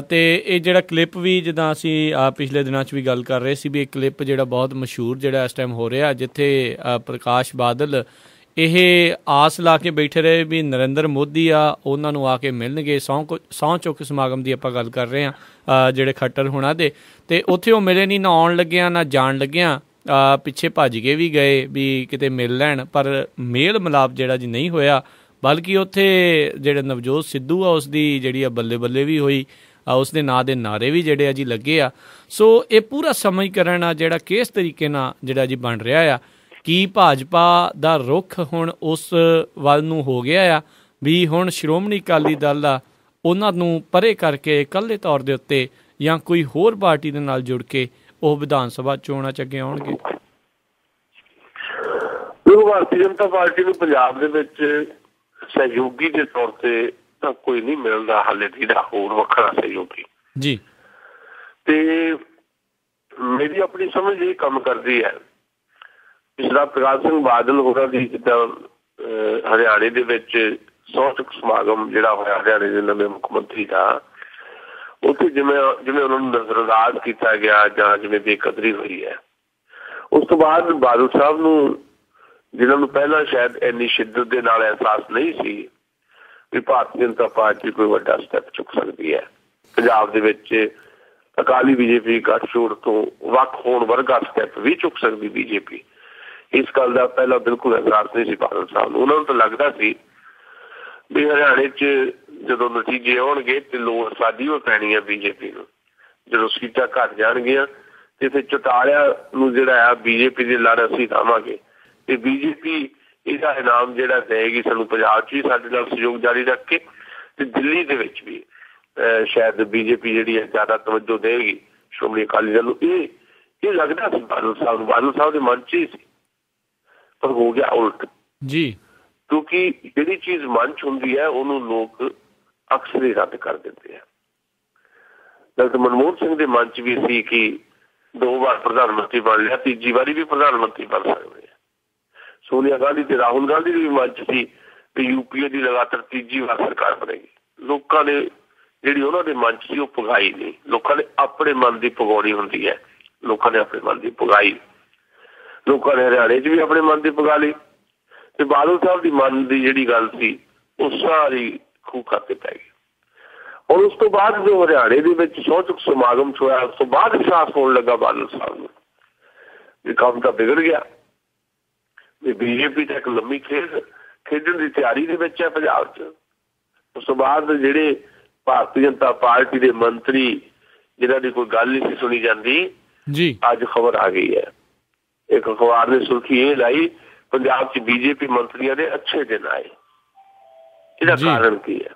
ਤੇ ਇਹ ਜਿਹੜਾ ਕਲਿੱਪ ਵੀ ਜਿੱਦਾਂ ਅਸੀਂ ਪਿਛਲੇ ਦਿਨਾਂ 'ਚ ਵੀ ਗੱਲ ਕਰ ਰਹੇ ਸੀ ਵੀ ਇਹ ਕਲਿੱਪ ਜਿਹੜਾ ਬਹੁਤ ਮਸ਼ਹੂਰ ਜਿਹੜਾ ਇਸ ਟਾਈਮ ਹੋ ਰਿਹਾ, ਜਿੱਥੇ ਪ੍ਰਕਾਸ਼ ਬਾਦਲ ਇਹ ਆਸ ਲਾ ਕੇ ਬੈਠੇ ਰਹੇ ਵੀ ਨਰਿੰਦਰ ਮੋਦੀ ਆ ਉਹਨਾਂ ਨੂੰ ਆ ਕੇ ਮਿਲਣਗੇ। ਸਹੁੰ ਚੁੱਕ ਸਮਾਗਮ ਦੀ ਆਪਾਂ ਗੱਲ ਕਰ ਰਹੇ ਹਾਂ ਜਿਹੜੇ ਖੱਟਰ ਹੋਣਾ ਦੇ, ਤੇ ਉੱਥੇ ਉਹ ਮਿਲੇ ਨਹੀਂ, ਨਾ ਆਉਣ ਲੱਗਿਆ ਨਾ ਜਾਣ ਲੱਗਿਆ, ਪਿੱਛੇ ਭੱਜ ਕੇ ਵੀ ਗਏ ਵੀ ਕਿਤੇ ਮਿਲ ਲੈਣ, ਪਰ ਮੇਲ ਮਿਲਾਪ ਜਿਹੜਾ ਜੀ ਨਹੀਂ ਹੋਇਆ। ਬਲਕਿ ਉੱਥੇ ਜਿਹੜੇ ਨਵਜੋਤ ਸਿੱਧੂ ਆ ਉਸ ਦੀ ਜਿਹੜੀ ਆ ਬੱਲੇ ਬੱਲੇ ਵੀ ਹੋਈ, ਉਸ ਦੇ ਨਾਂ ਦੇ ਨਾਅਰੇ ਵੀ ਜਿਹੜੇ ਆ ਜੀ ਲੱਗੇ ਆ। ਸੋ ਇਹ ਪੂਰਾ ਸਮੀਕਰਨ ਆ ਜਿਹੜਾ ਕਿਸ ਤਰੀਕੇ ਨਾਲ ਜਿਹੜਾ ਜੀ ਬਣ ਰਿਹਾ ਆ, ਕੀ ਭਾਜਪਾ ਦਾ ਰੁਖ ਹੁਣ ਉਸ ਵੱਲ ਨੂੰ ਹੋ ਗਿਆ ਆ ਵੀ ਹੁਣ ਸ਼੍ਰੋਮਣੀ ਅਕਾਲੀ ਦਲ ਆ ਉਹਨਾਂ ਨੂੰ ਪਰੇ ਕਰਕੇ ਇਕੱਲੇ ਤੌਰ ਦੇ ਉੱਤੇ ਜਾਂ ਕੋਈ ਹੋਰ ਪਾਰਟੀ ਦੇ ਨਾਲ ਜੁੜ ਕੇ ਉਹ ਵਿਧਾਨ ਸਭਾ ਚੋਣਾਂ 'ਚ ਅੱਗੇ ਆਉਣਗੇ? ਦੇਖੋ, ਭਾਰਤੀ ਜਨਤਾ ਪਾਰਟੀ ਨੂੰ ਪੰਜਾਬ ਦੇ ਵਿੱਚ ਸਹਿਯੋਗੀ ਦੇ ਤੌਰ ਤੇ ਤਾਂ ਕੋਈ ਨਹੀਂ ਮਿਲਦਾ ਹਾਲੇ ਜਿਹੜਾ ਹੋਰ ਵੱਖਰਾ ਸਹਿਯੋਗੀ ਜੀ। ਤੇ ਮੇਰੀ ਆਪਣੀ ਸਮਝ ਇਹ ਕੰਮ ਕਰਦੀ ਹੈ। ਪਿਛਲਾ ਪ੍ਰਕਾਸ਼ ਸਿੰਘ ਬਾਦਲ ਹੋਰਾਂ ਦੀ ਜਿੱਦਾਂ ਹਰਿਆਣੇ ਦੇ ਵਿੱਚ ਸਹੁੰ ਚੁੱਕ ਸਮਾਗਮ ਜਿਹੜਾ ਹੋਇਆ ਹਰਿਆਣੇ ਦੇ ਨਵੇਂ ਮੁੱਖ ਮੰਤਰੀ ਦਾ, ਉੱਥੇ ਜਿਵੇਂ ਉਹਨਾਂ ਨੂੰ ਨਜ਼ਰਅੰਦਾਜ਼ ਕੀਤਾ ਗਿਆ ਜਾਂ ਜਿਵੇਂ ਬੇਕਦਰੀ ਹੋਈ ਹੈ, ਉਸ ਤੋਂ ਬਾਅਦ ਬਾਦਲ ਸਾਹਿਬ ਨੂੰ, ਜਿਨ੍ਹਾਂ ਨੂੰ ਪਹਿਲਾਂ ਸ਼ਾਇਦ ਇੰਨੀ ਸ਼ਿੱਦਤ ਦੇ ਨਾਲ ਅਹਿਸਾਸ ਨਹੀਂ ਸੀ ਵੀ ਭਾਰਤੀ ਜਨਤਾ ਪਾਰਟੀ ਕੋਈ ਵੱਡਾ ਸਟੈਪ ਚੁੱਕ ਸਕਦੀ ਹੈ, ਪੰਜਾਬ ਦੇ ਵਿੱਚ ਅਕਾਲੀ ਬੀਜੇਪੀ ਗੱਠਜੋੜ ਤੋਂ ਵੱਖ ਹੋਣ ਵਰਗਾ ਸਟੈਪ ਵੀ ਚੁੱਕ ਸਕਦੀ ਬੀਜੇਪੀ, ਇਸ ਗੱਲ ਦਾ ਪਹਿਲਾਂ ਬਿਲਕੁਲ ਅਹਿਸਾਸ ਨਹੀਂ ਸੀ ਬਾਦਲ ਸਾਹਿਬ ਨੂੰ। ਉਹਨਾਂ ਨੂੰ ਤਾਂ ਲੱਗਦਾ ਸੀ ਵੀ ਹਰਿਆਣੇ 'ਚ ਜਦੋਂ ਨਤੀਜੇ ਆਉਣਗੇ ਤੇ ਲੋੜ ਸਾਡੀ ਉਹ ਪੈਣੀ ਹੈ ਬੀਜੇਪੀ ਨੂੰ, ਜਦੋਂ ਸੀਟਾਂ ਘੱਟ ਜਾਣਗੀਆਂ ਤੇ ਫਿਰ ਚੁਟਾਲਿਆਂ ਨੂੰ ਜਿਹੜਾ ਆ ਬੀਜੇਪੀ ਦੇ ਲੜ ਅਸੀਂ ਲਾਵਾਂਗੇ ਤੇ ਬੀਜੇਪੀ ਇਹਦਾ ਇਨਾਮ ਜਿਹੜਾ ਦੇਗੀ ਸਾਨੂੰ ਪੰਜਾਬ 'ਚ ਵੀ ਸਾਡੇ ਨਾਲ ਸਹਿਯੋਗ ਜਾਰੀ ਰੱਖ ਕੇ, ਤੇ ਦਿੱਲੀ ਦੇ ਵਿੱਚ ਵੀ ਸ਼ਾਇਦ ਬੀਜੇਪੀ ਜਿਹੜੀ ਹੈ ਜ਼ਿਆਦਾ ਤਵੱਜੋ ਦੇਗੀ ਸ਼੍ਰੋਮਣੀ ਅਕਾਲੀ ਦਲ ਨੂੰ। ਇਹ ਲੱਗਦਾ ਸੀ ਬਾਦਲ ਸਾਹਿਬ ਨੂੰ, ਬਾਦਲ ਸਾਹਿਬ ਦੇ ਮਨ 'ਚ ਹੀ ਸੀ, ਪਰ ਹੋ ਗਿਆ ਉਲਟ ਜੀ। ਕਿਉਂਕਿ ਜਿਹੜੀ ਚੀਜ਼ ਮਨ 'ਚ ਹੁੰਦੀ ਹੈ ਉਹਨੂੰ ਲੋਕ ਅਕਸਰ ਹੀ ਰੱਦ ਕਰ ਦਿੰਦੇ ਆ। ਡਾਕਟਰ ਮਨਮੋਹਨ ਸਿੰਘ ਦੇ ਮਨ 'ਚ ਵੀ ਸੀ ਕਿ 2 ਵਾਰ ਪ੍ਰਧਾਨ ਮੰਤਰੀ ਬਣ ਲਿਆ, ਤੀਜੀ ਵਾਰੀ ਵੀ ਪ੍ਰਧਾਨ ਮੰਤਰੀ ਬਣ ਸਕਦੇ ਆ। ਸੋਨੀਆ ਗਾਂਧੀ ਤੇ ਰਾਹੁਲ ਗਾਂਧੀ ਦੇ ਵੀ ਮਨ 'ਚ ਸੀ ਕਿ ਯੂਪੀਏ ਦੀ ਲਗਾਤਾਰ ਤੀਜੀ ਵਾਰ ਸਰਕਾਰ ਬਣੇਗੀ। ਲੋਕਾਂ ਨੇ ਜਿਹੜੀ ਉਹਨਾਂ ਦੇ ਮਨ 'ਚ ਸੀ ਉਹ ਪੁਗਾਈ ਨਹੀਂ, ਲੋਕਾਂ ਨੇ ਆਪਣੇ ਮਨ ਦੀ ਪੁਗਾਉਣੀ ਹੁੰਦੀ ਹੈ, ਲੋਕਾਂ ਨੇ ਆਪਣੇ ਮਨ ਦੀ ਪੁਗਾਈ। ਲੋਕਾਂ ਨੇ ਹਰਿਆਣੇ 'ਚ ਵੀ ਆਪਣੇ ਮਨ ਦੀ ਪੁਗਾ ਲਈ ਤੇ ਬਾਦਲ ਸਾਹਿਬ ਦੀ ਮਨ ਦੀ ਜਿਹੜੀ ਗੱਲ ਸੀ ਉਹ ਸਾਰੀ ਖੂਹ ਖਾਤੇ ਪੈ ਗਈ। ਔਰ ਉਸ ਤੋਂ ਬਾਅਦ ਜੋ ਹਰਿਆਣੇ ਦੇ ਵਿੱਚ ਸਹੁੰ ਚੁੱਕ ਸਮਾਗਮ ਹੋਇਆ, ਉਸ ਤੋਂ ਬਾਅਦ ਅਹਿਸਾਸ ਹੋਣ ਲੱਗਾ ਬਾਦਲ ਸਾਹਿਬ ਨੂੰ ਵੀ ਕੰਮ ਤਾਂ ਵਿਗੜ ਗਿਆ, ਵੀ ਬੀਜੇਪੀ ਤਾਂ ਇੱਕ ਲੰਮੀ ਖੇਡਣ ਦੀ ਤਿਆਰੀ ਦੇ ਵਿੱਚ ਹੈ ਪੰਜਾਬ 'ਚ। ਉਸ ਤੋਂ ਬਾਅਦ ਜਿਹੜੇ ਭਾਰਤੀ ਜਨਤਾ ਪਾਰਟੀ ਦੇ ਮੰਤਰੀ ਜਿਹਨਾਂ ਦੀ ਕੋਈ ਗੱਲ ਨਹੀਂ ਸੀ ਸੁਣੀ ਜਾਂਦੀ ਜੀ, ਅੱਜ ਖਬਰ ਆ ਗਈ ਹੈ। ਇੱਕ ਅਖਬਾਰ ਨੇ ਸੁਰਖੀ ਇਹ ਲਾਈ, ਪੰਜਾਬ 'ਚ ਬੀਜੇਪੀ ਮੰਤਰੀਆਂ ਦੇ ਅੱਛੇ ਦਿਨ ਆਏ। ਇਹਦਾ ਕਾਰਨ ਕੀ ਹੈ?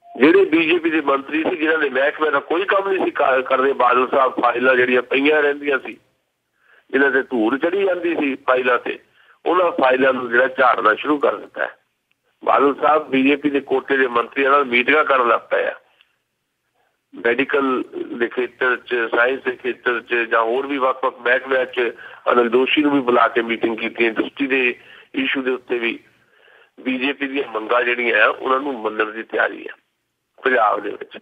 ਜਿਹੜੇ ਬੀਜੇਪੀ ਦੇ ਮੰਤਰੀ ਸੀ ਜਿਹਨਾਂ ਦੇ ਮਹਿਕਮੇ ਦਾ ਕੋਈ ਕੰਮ ਨਹੀਂ ਸੀ ਕਰਦੇ, ਬਾਦਲ ਸਾਹਿਬ ਫਾਈਲਾਂ ਜਿਹੜੀਆਂ ਪਈਆਂ ਰਹਿੰਦੀਆਂ ਸੀ, ਜਿਹਨਾਂ ਤੇ ਧੂੜ ਚੜੀ ਜਾਂਦੀ ਸੀ ਫਾਈਲਾਂ ਤੇ, ਉਹਨਾਂ ਫਾਈਲਾਂ ਨੂੰ ਜਿਹੜਾ ਝਾੜਨਾ ਸ਼ੁਰੂ ਕਰ ਦਿੱਤਾ ਹੈ। ਬਾਦਲ ਸਾਹਿਬ ਬੀਜੇਪੀ ਦੇ ਕੋਟੇ ਦੇ ਮੰਤਰੀਆਂ ਨਾਲ ਮੀਟਿੰਗਾਂ ਕਰਨ ਲੱਗ ਪਏ ਆ, ਮੈਡੀਕਲ ਦੇ ਖੇਤਰ 'ਚ, ਸਾਇੰਸ ਦੇ ਖੇਤਰ 'ਚ ਜਾਂ ਹੋਰ ਵੀ ਵੱਖ-ਵੱਖ ਮਹਿਕਮਿਆਂ 'ਚ ਅਨਿਲ ਦੋਸ਼ੀ ਨੂੰ ਵੀ ਬੁਲਾ ਕੇ ਮੀਟਿੰਗ ਕੀਤੀ। ਇੰਡਸਟਰੀ ਦੇ ਇਸ਼ੂ ਦੇ ਉੱਤੇ ਵੀ ਬੀਜੇਪੀ ਦੀਆਂ ਮੰਗਾਂ ਜਿਹੜੀਆਂ ਆ ਉਹਨਾਂ ਨੂੰ ਮੰਨਣ ਦੀ ਤਿਆਰੀ ਹੈ ਪੰਜਾਬ ਦੇ ਵਿੱਚ।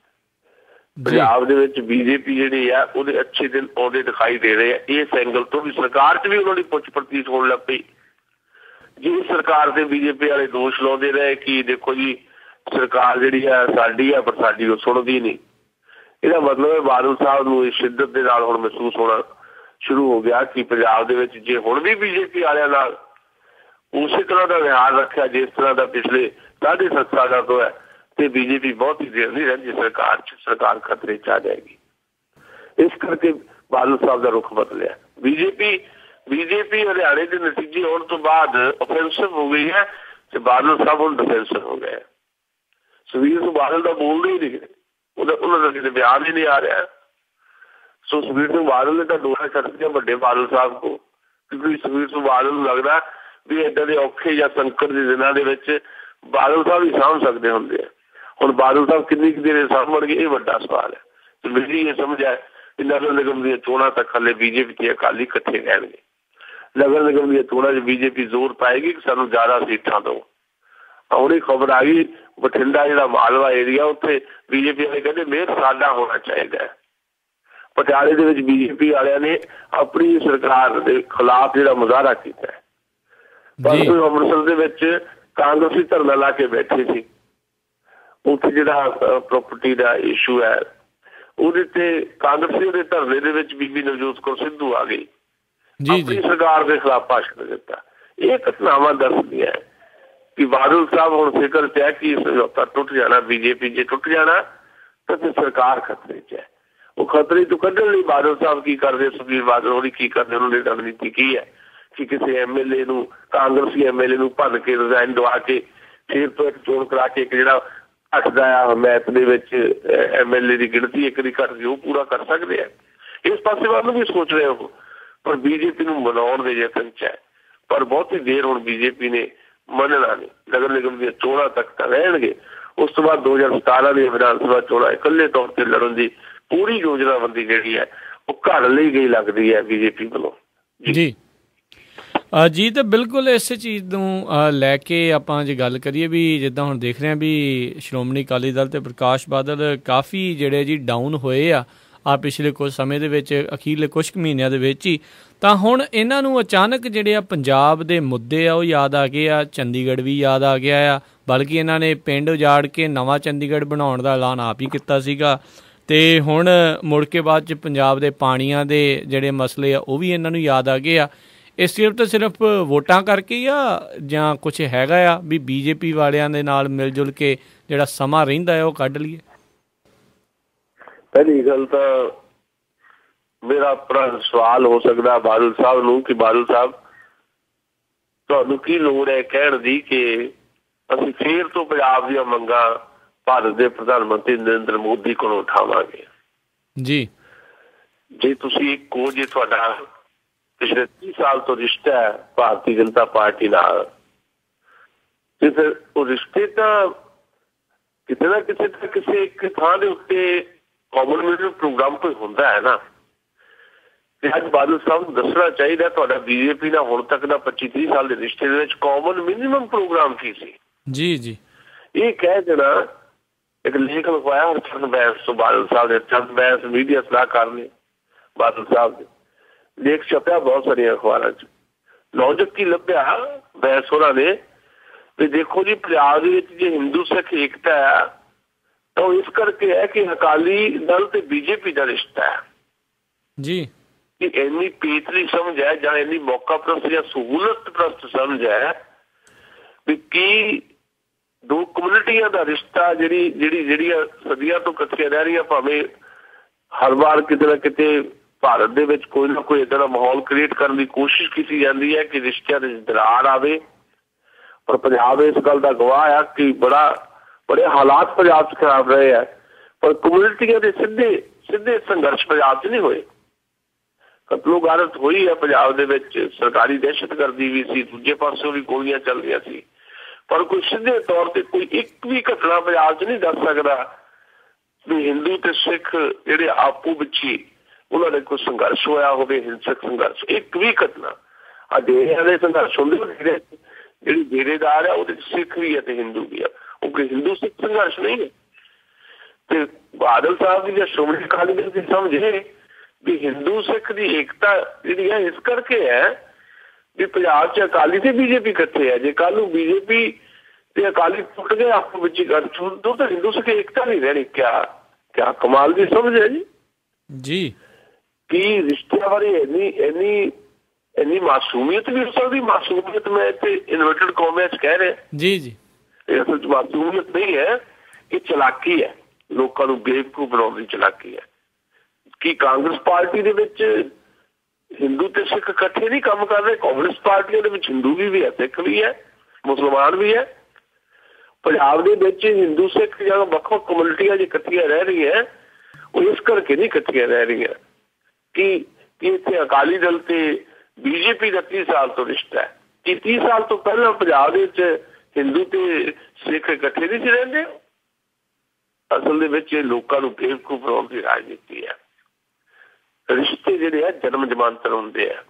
ਪੰਜਾਬ ਦੇ ਵਿੱਚ ਬੀਜੇਪੀ ਜਿਹੜੀ ਆ ਉਹਦੇ ਅੱਛੇ ਦਿਨ ਆਉਂਦੇ ਦਿਖਾਈ ਦੇ ਰਹੇ ਆ। ਇਸ ਐਂਗਲ ਤੋਂ ਵੀ ਸਰਕਾਰ 'ਚ ਵੀ ਉਹਨਾਂ ਦੀ ਪੁੱਛ ਪ੍ਰਤੀਤ ਹੋਣ ਲੱਗ ਪਈ। ਜੇ ਸਰਕਾਰ ਦੇ ਬੀਜੇਪੀ ਵਾਲੇ ਦੋਸ਼ ਲਾਉਂਦੇ ਰਹੇ ਕਿ ਦੇਖੋ ਜੀ ਸਰਕਾਰ ਜਿਹੜੀ ਆ ਸਾਡੀ ਆ ਪਰ ਸਾਡੀ ਉਹ ਸੁਣਦੀ ਨਹੀਂ, ਇਹਦਾ ਮਤਲਬ ਹੈ ਬਾਦਲ ਸਾਹਿਬ ਨੂੰ ਇਸ ਸ਼ਿੱਦਤ ਦੇ ਨਾਲ ਹੁਣ ਮਹਿਸੂਸ ਹੋਣਾ ਸ਼ੁਰੂ ਹੋ ਗਿਆ ਕਿ ਪੰਜਾਬ ਦੇ ਵਿੱਚ ਜੇ ਹੁਣ ਵੀ ਬੀਜੇਪੀ ਵਾਲਿਆਂ ਨਾਲ ਉਸੇ ਤਰ੍ਹਾਂ ਦਾ ਵਿਹਾਰ ਰੱਖਿਆ ਜਿਸ ਤਰ੍ਹਾਂ ਦਾ ਪਿਛਲੇ 7.5 ਸਾਲਾਂ ਤੋਂ ਹੈ ਤੇ ਬੀਜੇਪੀ ਬਹੁਤ ਹੀ ਦੇਰ ਨਹੀਂ ਰਹਿੰਦੀ ਸਰਕਾਰ 'ਚ, ਸਰਕਾਰ ਖਤਰੇ 'ਚ ਆ ਜਾਏਗੀ। ਇਸ ਕਰਕੇ ਬਾਦਲ ਸਾਹਿਬ ਦਾ ਰੁਖ ਬਦਲਿਆ। ਬੀਜੇਪੀ ਹਰਿਆਣੇ ਦੇ ਨਤੀਜੇ ਆਉਣ ਤੋਂ ਬਾਅਦ ਅਫੈਂਸਿਵ ਹੋ ਗਈ ਹੈ ਤੇ ਬਾਦਲ ਸਾਹਿਬ ਹੁਣ ਡਿਫੈਂਸਿਵ ਹੋ ਗਏ। ਸੁਖਬੀਰ ਸਿੰਘ ਬਾਦਲ ਦਾ ਬੋਲਦੇ ਹੀ ਨਹੀਂ, ਉਹਨਾਂ ਦਾ ਕਿਤੇ ਬਿਆਨ ਹੀ ਨਹੀਂ ਆ ਰਿਹਾ। ਸੋ ਸੁਖਬੀਰ ਸਿੰਘ ਬਾਦਲ ਨੇ ਤਾਂ ਡੋਰਾ ਛੱਡ ਦਿੱਤਾ ਵੱਡੇ ਬਾਦਲ ਸਾਹਿਬ ਕੋਲ, ਕਿਉਂਕਿ ਸੁਖਬੀਰ ਸਿੰਘ ਬਾਦਲ ਨੂੰ ਲੱਗਦਾ ਵੀ ਏਦਾਂ ਦੇ ਔਖੇ ਜਾਂ ਸੰਕਟ ਦੇ ਦਿਨਾਂ ਦੇ ਵਿੱਚ ਬਾਦਲ ਸਾਹਿਬ ਹੀ ਸਾਂਭ ਸਕਦੇ ਹੁੰਦੇ ਆ। ਹੁਣ ਬਾਦਲ ਸਾਹਿਬ ਕਿੰਨੀ ਕੁ ਦੇਰ ਸਾਂਭਣਗੇ ਇਹ ਵੱਡਾ ਸਵਾਲ ਹੈ। ਤੇ ਮੇਰੀ ਇਹ ਸਮਝ ਹੈ ਕਿ ਨਗਰ ਨਿਗਮ ਦੀਆਂ ਚੋਣਾਂ ਤੱਕ ਹਲੇ ਬੀਜੇਪੀ ਤੇ ਅਕਾਲੀ ਇਕੱਠੇ ਰਹਿਣਗੇ। ਨਗਰ ਨਿਗਮ ਦੀਆਂ ਚੋਣਾਂ 'ਚ ਬੀਜੇਪੀ ਜ਼ੋਰ ਪਾਏਗੀ ਕਿ ਸਾਨੂੰ ਜ਼ਿਆਦਾ ਸੀਟਾਂ ਦਿਓ। ਹੁਣ ਇਹ ਖਬਰ ਆ ਗਈ ਬਠਿੰਡਾ ਜਿਹੜਾ ਮਾਲਵਾ ਏਰੀਆ ਉੱਥੇ ਬੀਜੇਪੀ ਵਾਲੇ ਕਹਿੰਦੇ ਮੇਅਰ ਸਾਡਾ ਹੋਣਾ ਚਾਹੀਦਾ ਹੈ। ਪਟਿਆਲੇ ਦੇ ਵਿੱਚ ਬੀਜੇਪੀ ਵਾਲਿਆਂ ਨੇ ਆਪਣੀ ਸਰਕਾਰ ਦੇ ਖਿਲਾਫ ਜਿਹੜਾ ਮੁਜ਼ਾਹਰਾ ਕੀਤਾ ਹੈ। ਪਰਸੋਂ ਅੰਮ੍ਰਿਤਸਰ ਦੇ ਵਿੱਚ ਕਾਂਗਰਸੀ ਧਰਨਾ ਲਾ ਕੇ ਬੈਠੇ ਸੀ। ਉੱਥੇ ਜਿਹੜਾ ਪ੍ਰਾਪਰਟੀ ਦਾ ਇਸ਼ੂ ਹੈ ਉਹਦੇ ਤੇ ਕਾਂਗਰਸੀ ਦੇ ਧਰਨੇ ਦੇ ਵਿੱਚ ਬੀਬੀ ਨਵਜੋਤ ਕੌਰ ਸਿੱਧੂ ਆ ਗਈ, ਆਪਣੀ ਸਰਕਾਰ ਦੇ ਖਿਲਾਫ ਭਾਸ਼ਣ ਦਿੱਤਾ। ਇਹ ਘਟਨਾਵਾਂ ਦੱਸਦੀਆਂ ਕਿ ਬਾਦਲ ਸਾਹਿਬ ਹੁਣ ਫਿਕਰ 'ਚ ਹੈ ਕਿ ਸਮਝੌਤਾ ਟੁੱਟ ਜਾਣਾ, ਬੀਜੇਪੀ ਜੇ ਟੁੱਟ ਜਾਣਾ ਤਾਂ ਫਿਰ ਸਰਕਾਰ ਖਤਰੇ 'ਚ ਹੈ। ਉਹ ਖਤਰੇ ਤੋਂ ਕੱਢਣ ਲਈ ਬਾਦਲ ਸਾਹਿਬ ਕੀ ਕਰਦੇ, ਸੁਖਬੀਰ ਬਾਦਲ ਹੋਣੀ ਕੀ ਕਰਦੇ, ਉਹਨਾਂ ਦੀ ਰਣਨੀਤੀ ਕੀ ਹੈ ਕਿ ਕਿਸੇ ਐਮਐਲਏ ਨੂੰ, ਕਾਂਗਰਸੀ ਐਮਐਲਏ ਨੂੰ ਭੰਨ ਕੇ ਰਿਜ਼ਾਈਨ ਦਵਾ ਕੇ ਫਿਰ ਤੋਂ ਇੱਕ ਚੋਣ ਕਰਾ ਕੇ ਇੱਕ ਜਿਹੜਾ ਘਟਦਾ ਆ ਹਮਾਇਤ ਦੇ ਵਿੱਚ ਐਮਐਲਏ ਦੀ ਗਿਣਤੀ ਇੱਕ ਦੀ ਘਟਦੀ ਉਹ ਪੂਰਾ ਕਰ ਸਕਦੇ ਆ। ਇਸ ਪਾਸੇ ਵੱਲ ਵੀ ਸੋਚ ਰਹੇ ਹੋ, ਪਰ ਬੀਜੇਪੀ ਨੂੰ ਮਨਾਉਣ ਦੇ ਯਤਨ 'ਚ ਹੈ। ਪਰ ਬਹੁਤੀ ਦੇਰ ਹੁਣ ਬੀਜੇਪੀ ਨੇ ਮੰਨਣਾ ਨਹੀਂ। ਨਗਰ ਨਿਗਮ ਦੀਆਂ ਚੋਣਾਂ ਤੱਕ ਤਾਂ ਰਹਿਣਗੇ, ਉਸ ਤੋਂ ਬਾਅਦ 2017 ਦੀਆਂ ਵਿਧਾਨ ਸਭਾ ਚੋਣਾਂ ਇਕੱਲੇ ਤੌਰ ਤੇ ਲੜਨ ਦੀ ਪੂਰੀ ਯੋਜਨਾਬੰਦੀ ਜਿਹੜੀ ਹੈ ਉਹ ਘੜ ਲਈ ਗਈ ਲੱਗਦੀ ਹੈ ਬੀਜੇਪੀ ਵੱਲੋਂ। ਜੀ ਜੀ, ਤਾਂ ਬਿਲਕੁਲ ਇਸੇ ਚੀਜ਼ ਨੂੰ ਲੈ ਕੇ ਆਪਾਂ ਜੇ ਗੱਲ ਕਰੀਏ ਵੀ ਜਿੱਦਾਂ ਹੁਣ ਦੇਖ ਰਹੇ ਹਾਂ ਵੀ ਸ਼੍ਰੋਮਣੀ ਅਕਾਲੀ ਦਲ ਅਤੇ ਪ੍ਰਕਾਸ਼ ਬਾਦਲ ਕਾਫੀ ਜਿਹੜੇ ਜੀ ਡਾਊਨ ਹੋਏ ਆ ਪਿਛਲੇ ਕੁਝ ਸਮੇਂ ਦੇ ਵਿੱਚ, ਅਖੀਰਲੇ ਕੁਛ ਕੁ ਮਹੀਨਿਆਂ ਦੇ ਵਿੱਚ ਹੀ। ਤਾਂ ਹੁਣ ਇਹਨਾਂ ਨੂੰ ਅਚਾਨਕ ਜਿਹੜੇ ਆ ਪੰਜਾਬ ਦੇ ਮੁੱਦੇ ਆ ਉਹ ਯਾਦ ਆ ਗਏ ਆ, ਚੰਡੀਗੜ੍ਹ ਵੀ ਯਾਦ ਆ ਗਿਆ ਆ, ਬਲਕਿ ਇਹਨਾਂ ਨੇ ਪਿੰਡ ਉਜਾੜ ਕੇ ਨਵਾਂ ਚੰਡੀਗੜ੍ਹ ਬਣਾਉਣ ਦਾ ਐਲਾਨ ਆਪ ਹੀ ਕੀਤਾ ਸੀਗਾ। ਅਤੇ ਹੁਣ ਮੁੜ ਕੇ ਬਾਅਦ 'ਚ ਪੰਜਾਬ ਦੇ ਪਾਣੀਆਂ ਦੇ ਜਿਹੜੇ ਮਸਲੇ ਆ ਉਹ ਵੀ ਇਹਨਾਂ ਨੂੰ ਯਾਦ ਆ ਗਏ ਆ। ਇਹ ਸਿਰਫ ਵੋਟਾਂ ਕਰਕੇ ਜਾਂ ਕੁਛ ਹੈਗਾ ਆ ਵੀ ਬੀਜੇਪੀ ਵਾਲਿਆਂ ਦੇ ਨਾਲ ਮਿਲ ਜੁਲ ਕੇ ਜਿਹੜਾ ਸਮਾਂ ਰਹਿੰਦਾ ਹੈ ਉਹ ਕੱਢ ਲਈਏ? ਪਹਿਲੀ ਗੱਲ ਤਾਂ ਮੇਰਾ ਆਪਣਾ ਸਵਾਲ ਹੋ ਸਕਦਾ ਬਾਦਲ ਸਾਹਿਬ ਨੂੰ ਕਿ ਬਾਦਲ ਸਾਹਿਬ ਤੁਹਾਨੂੰ ਕੀ ਲੋੜ ਹੈ ਕਹਿਣ ਦੀ ਕਿ ਅਸੀਂ ਫੇਰ ਤੋਂ ਪੰਜਾਬ ਦੀਆਂ ਮੰਗਾਂ ਭਾਰਤ ਦੇ ਪ੍ਰਧਾਨ ਮੰਤਰੀ ਨਰਿੰਦਰ ਮੋਦੀ ਕੋਲੋਂ ਉਠਾਵਾਂਗੇ ਜੀ। ਜੇ ਤੁਸੀਂ ਇੱਕੋ ਜੇ ਤੁਹਾਡਾ ਪਿਛਲੇ 30 ਸਾਲ ਤੋਂ ਰਿਸ਼ਤਾ ਹੈ ਭਾਰਤੀ ਜਨਤਾ ਪਾਰਟੀ ਨਾਲ, ਤੇ ਫਿਰ ਉਹ ਰਿਸ਼ਤੇ ਤਾਂ ਕਿਤੇ ਨਾ ਕਿਸੇ ਇੱਕ ਥਾਂ ਦੇ ਉੱਤੇ ਕਾਮਨ ਪ੍ਰੋਗਰਾਮ ਕੋਈ ਹੁੰਦਾ ਹੈ ਨਾ। ਤੇ ਅੱਜ ਬਾਦਲ ਸਾਹਿਬ ਨੂੰ ਦੱਸਣਾ ਚਾਹੀਦਾ ਤੁਹਾਡਾ ਬੀਜੇਪੀ ਨਾਲ ਹੁਣ ਤੱਕ ਦਾ 25-30 ਸਾਲ ਦੇ ਰਿਸ਼ਤੇ ਦੇ ਵਿੱਚ ਕਾਮਨ ਮਿਨੀਮਮ ਪ੍ਰੋਗਰਾਮ ਕੀ ਸੀ। ਜੀ ਜੀ, ਇਹ ਕਹਿ ਦੇਣਾ। ਇੱਕ ਲੇਖ ਲਿਖਵਾਇਆ ਹਰਚੰਦ ਬੈਂਸ ਤੋਂ ਬਾਦਲ ਸਾਹਿਬ ਨੇ, ਚੰਦ ਬੈਂਸ ਮੀਡੀਆ ਸਲਾਹਕਾਰ ਨੇ ਬਾਦਲ ਸਾਹਿਬ ਦੇ, ਲੇਖ ਛਪਿਆ ਬਹੁਤ ਸਾਰੀਆਂ ਅਖਬਾਰਾਂ 'ਚ। ਲੌਜਿਕ ਕੀ ਲੱਭਿਆ ਬੈਂਸ ਹੋਰਾਂ ਨੇ ਵੀ ਦੇਖੋ ਜੀ ਪੰਜਾਬ ਦੇ ਵਿੱਚ ਜੇ ਹਿੰਦੂ ਸਿੱਖ ਏਕਤਾ ਹੈ ਤਾਂ ਉਹ ਇਸ ਕਰਕੇ ਹੈ ਕਿ ਅਕਾਲੀ ਦਲ ਤੇ ਬੀਜੇਪੀ ਦਾ ਰਿਸ਼ਤਾ ਹੈ ਜੀ। ਕਿ ਇੰਨੀ ਪੇਤਲੀ ਸਮਝ ਹੈ ਜਾਂ ਇੰਨੀ ਮੌਕਾ ਪ੍ਰਸਤ ਜਾਂ ਸਹੂਲਤ ਪ੍ਰਸਤ ਸਮਝ ਹੈ ਵੀ ਕੀ ਦੋ ਕਮਿਊਨਿਟੀਆਂ ਦਾ ਰਿਸ਼ਤਾ ਜਿਹੜੀਆਂ ਸਦੀਆਂ ਤੋਂ ਇਕੱਠੀਆਂ ਰਹਿ ਰਹੀਆਂ, ਭਾਵੇਂ ਹਰ ਵਾਰ ਕਿਤੇ ਨਾ ਕਿਤੇ ਭਾਰਤ ਦੇ ਵਿੱਚ ਕੋਈ ਨਾ ਕੋਈ ਇੱਦਾਂ ਦਾ ਮਾਹੌਲ ਕ੍ਰੀਏਟ ਕਰਨ ਦੀ ਕੋਸ਼ਿਸ਼ ਕੀਤੀ ਜਾਂਦੀ ਹੈ ਕਿ ਰਿਸ਼ਤਿਆਂ ਦੇ ਦਰਾਰ ਆਵੇ, ਪਰ ਪੰਜਾਬ ਇਸ ਗੱਲ ਦਾ ਗਵਾਹ ਆ ਕਿ ਬੜੇ ਹਾਲਾਤ ਪੰਜਾਬ 'ਚ ਖਰਾਬ ਰਹੇ ਆ, ਪਰ ਕਮਿਊਨਿਟੀਆਂ ਦੇ ਸਿੱਧੇ ਸੰਘਰਸ਼ ਪੰਜਾਬ 'ਚ ਨਹੀਂ ਹੋਏ। ਕਤਲੋ ਗਾਰਤ ਹੋਈ ਹੈ ਪੰਜਾਬ ਦੇ ਵਿੱਚ, ਸਰਕਾਰੀ ਦਹਿਸ਼ਤਗਰਦੀ ਵੀ ਸੀ, ਦੂਜੇ ਪਾਸਿਓਂ ਵੀ ਗੋਲੀਆਂ ਚੱਲ ਰਹੀਆਂ ਸੀ, ਪਰ ਕੋਈ ਸਿੱਧੇ ਤੌਰ ਤੇ ਕੋਈ ਇੱਕ ਵੀ ਘਟਨਾ ਪੰਜਾਬ 'ਚ ਨਹੀਂ ਦੱਸ ਸਕਦਾ ਵੀ ਹਿੰਦੂ ਤੇ ਸਿੱਖ ਜਿਹੜੇ ਆਪੋ ਵਿੱਚ ਹੀ ਉਹਨਾਂ ਦੇ ਕੋਈ ਸੰਘਰਸ਼ ਹੋਇਆ ਹੋਵੇ, ਹਿੰਸਕ ਸੰਘਰਸ਼। ਇੱਕ ਵੀ ਘਟਨਾ ਆ ਡੇਰਿਆਂ ਦੇ ਸੰਘਰਸ਼ ਹੁੰਦੇ, ਜਿਹੜੀ ਡੇਰੇਦਾਰ ਆ ਉਹਦੇ ਸਿੱਖ ਵੀ ਹੈ ਤੇ ਹਿੰਦੂ ਵੀ ਆ, ਉਹ ਕੋਈ ਹਿੰਦੂ ਸਿੱਖ ਸੰਘਰਸ਼ ਨਹੀਂ ਹੈ। ਤੇ ਬਾਦਲ ਸਾਹਿਬ ਦੀ ਜਾਂ ਸ਼੍ਰੋਮਣੀ ਅਕਾਲੀ ਦਲ ਦੀ ਸਮਝ ਇਹ ਵੀ ਹਿੰਦੂ ਸਿੱਖ ਦੀ ਏਕਤਾ ਜਿਹੜੀ ਹੈ ਇਸ ਕਰਕੇ ਹੈ ਵੀ ਪੰਜਾਬ 'ਚ ਅਕਾਲੀ ਤੇ ਬੀਜੇਪੀ ਇਕੱਠੇ ਹੈ। ਜੇ ਕੱਲ੍ਹ ਨੂੰ ਬੀਜੇਪੀ ਤੇ ਅਕਾਲੀ ਟੁੱਟ ਗਏ ਆਪੋ ਵਿੱਚ ਹੀ ਗੱਲ ਛੂਟ ਤਾਂ ਹਿੰਦੂ ਸਿੱਖ ਏਕਤਾ ਨਹੀਂ ਰਹਿਣੀ। ਕਿਆ ਕਮਾਲ ਦੀ ਸਮਝ ਹੈ ਜੀ। ਕੀ ਰਿਸ਼ਤਿਆਂ ਬਾਰੇ ਇੰਨੀ ਮਾਸੂਮੀਅਤ ਵੀ ਹੋ ਸਕਦੀ? ਮਾਸੂਮੀਅਤ ਮੈਂ ਇੱਥੇ ਇਨਵਰਟਡ ਕੌਮਿਆਂ 'ਚ ਕਹਿ ਰਿਹਾ ਜੀ। ਇਹ ਅਸਲ 'ਚ ਮਾਸੂਮੀਅਤ ਨਹੀਂ ਹੈ, ਇਹ ਚਲਾਕੀ ਹੈ, ਲੋਕਾਂ ਨੂੰ ਬੇਵਕੂਫ ਬਣਾਉਣ ਦੀ ਚਲਾਕੀ ਹੈ। ਕੀ ਕਾਂਗਰਸ ਪਾਰਟੀ ਦੇ ਵਿੱਚ ਹਿੰਦੂ ਤੇ ਸਿੱਖ ਇਕੱਠੇ ਨਹੀਂ ਕੰਮ ਕਰ ਰਹੇ? ਕਾਂਗਰਸ ਪਾਰਟੀਆਂ ਦੇ ਵਿੱਚ ਹਿੰਦੂ ਵੀ ਹੈ, ਸਿੱਖ ਵੀ ਹੈ, ਮੁਸਲਮਾਨ ਵੀ ਹੈ। ਪੰਜਾਬ ਦੇ ਵਿੱਚ ਹਿੰਦੂ ਸਿੱਖ ਜਾਂ ਵੱਖ-ਵੱਖ ਕਮਿਊਨਿਟੀਆਂ ਜੇ ਇਕੱਠੀਆਂ ਰਹਿ ਰਹੀਆਂ, ਉਹ ਇਸ ਕਰਕੇ ਨਹੀਂ ਇਕੱਠੀਆਂ ਰਹਿ ਰਹੀਆਂ ਕਿ ਇੱਥੇ ਅਕਾਲੀ ਦਲ ਤੇ ਬੀਜੇਪੀ ਦਾ 30 ਸਾਲ ਤੋਂ ਰਿਸ਼ਤਾ ਹੈ। ਕਿ 30 ਸਾਲ ਤੋਂ ਪਹਿਲਾਂ ਪੰਜਾਬ ਦੇ ਵਿੱਚ ਹਿੰਦੂ ਤੇ ਸਿੱਖ ਇਕੱਠੇ ਨਹੀਂ ਸੀ ਰਹਿੰਦੇ? ਅਸਲ ਦੇ ਵਿੱਚ ਇਹ ਲੋਕਾਂ ਨੂੰ ਬੇਵਕੂਫ ਬਣਾਉਣ ਦੀ ਰਾਜਨੀਤੀ ਹੈ। ਰਿਸ਼ਤੇ ਜਿਹੜੇ ਆ ਜਨਮ ਜਮਾਂਤਰ ਹੁੰਦੇ ਆ।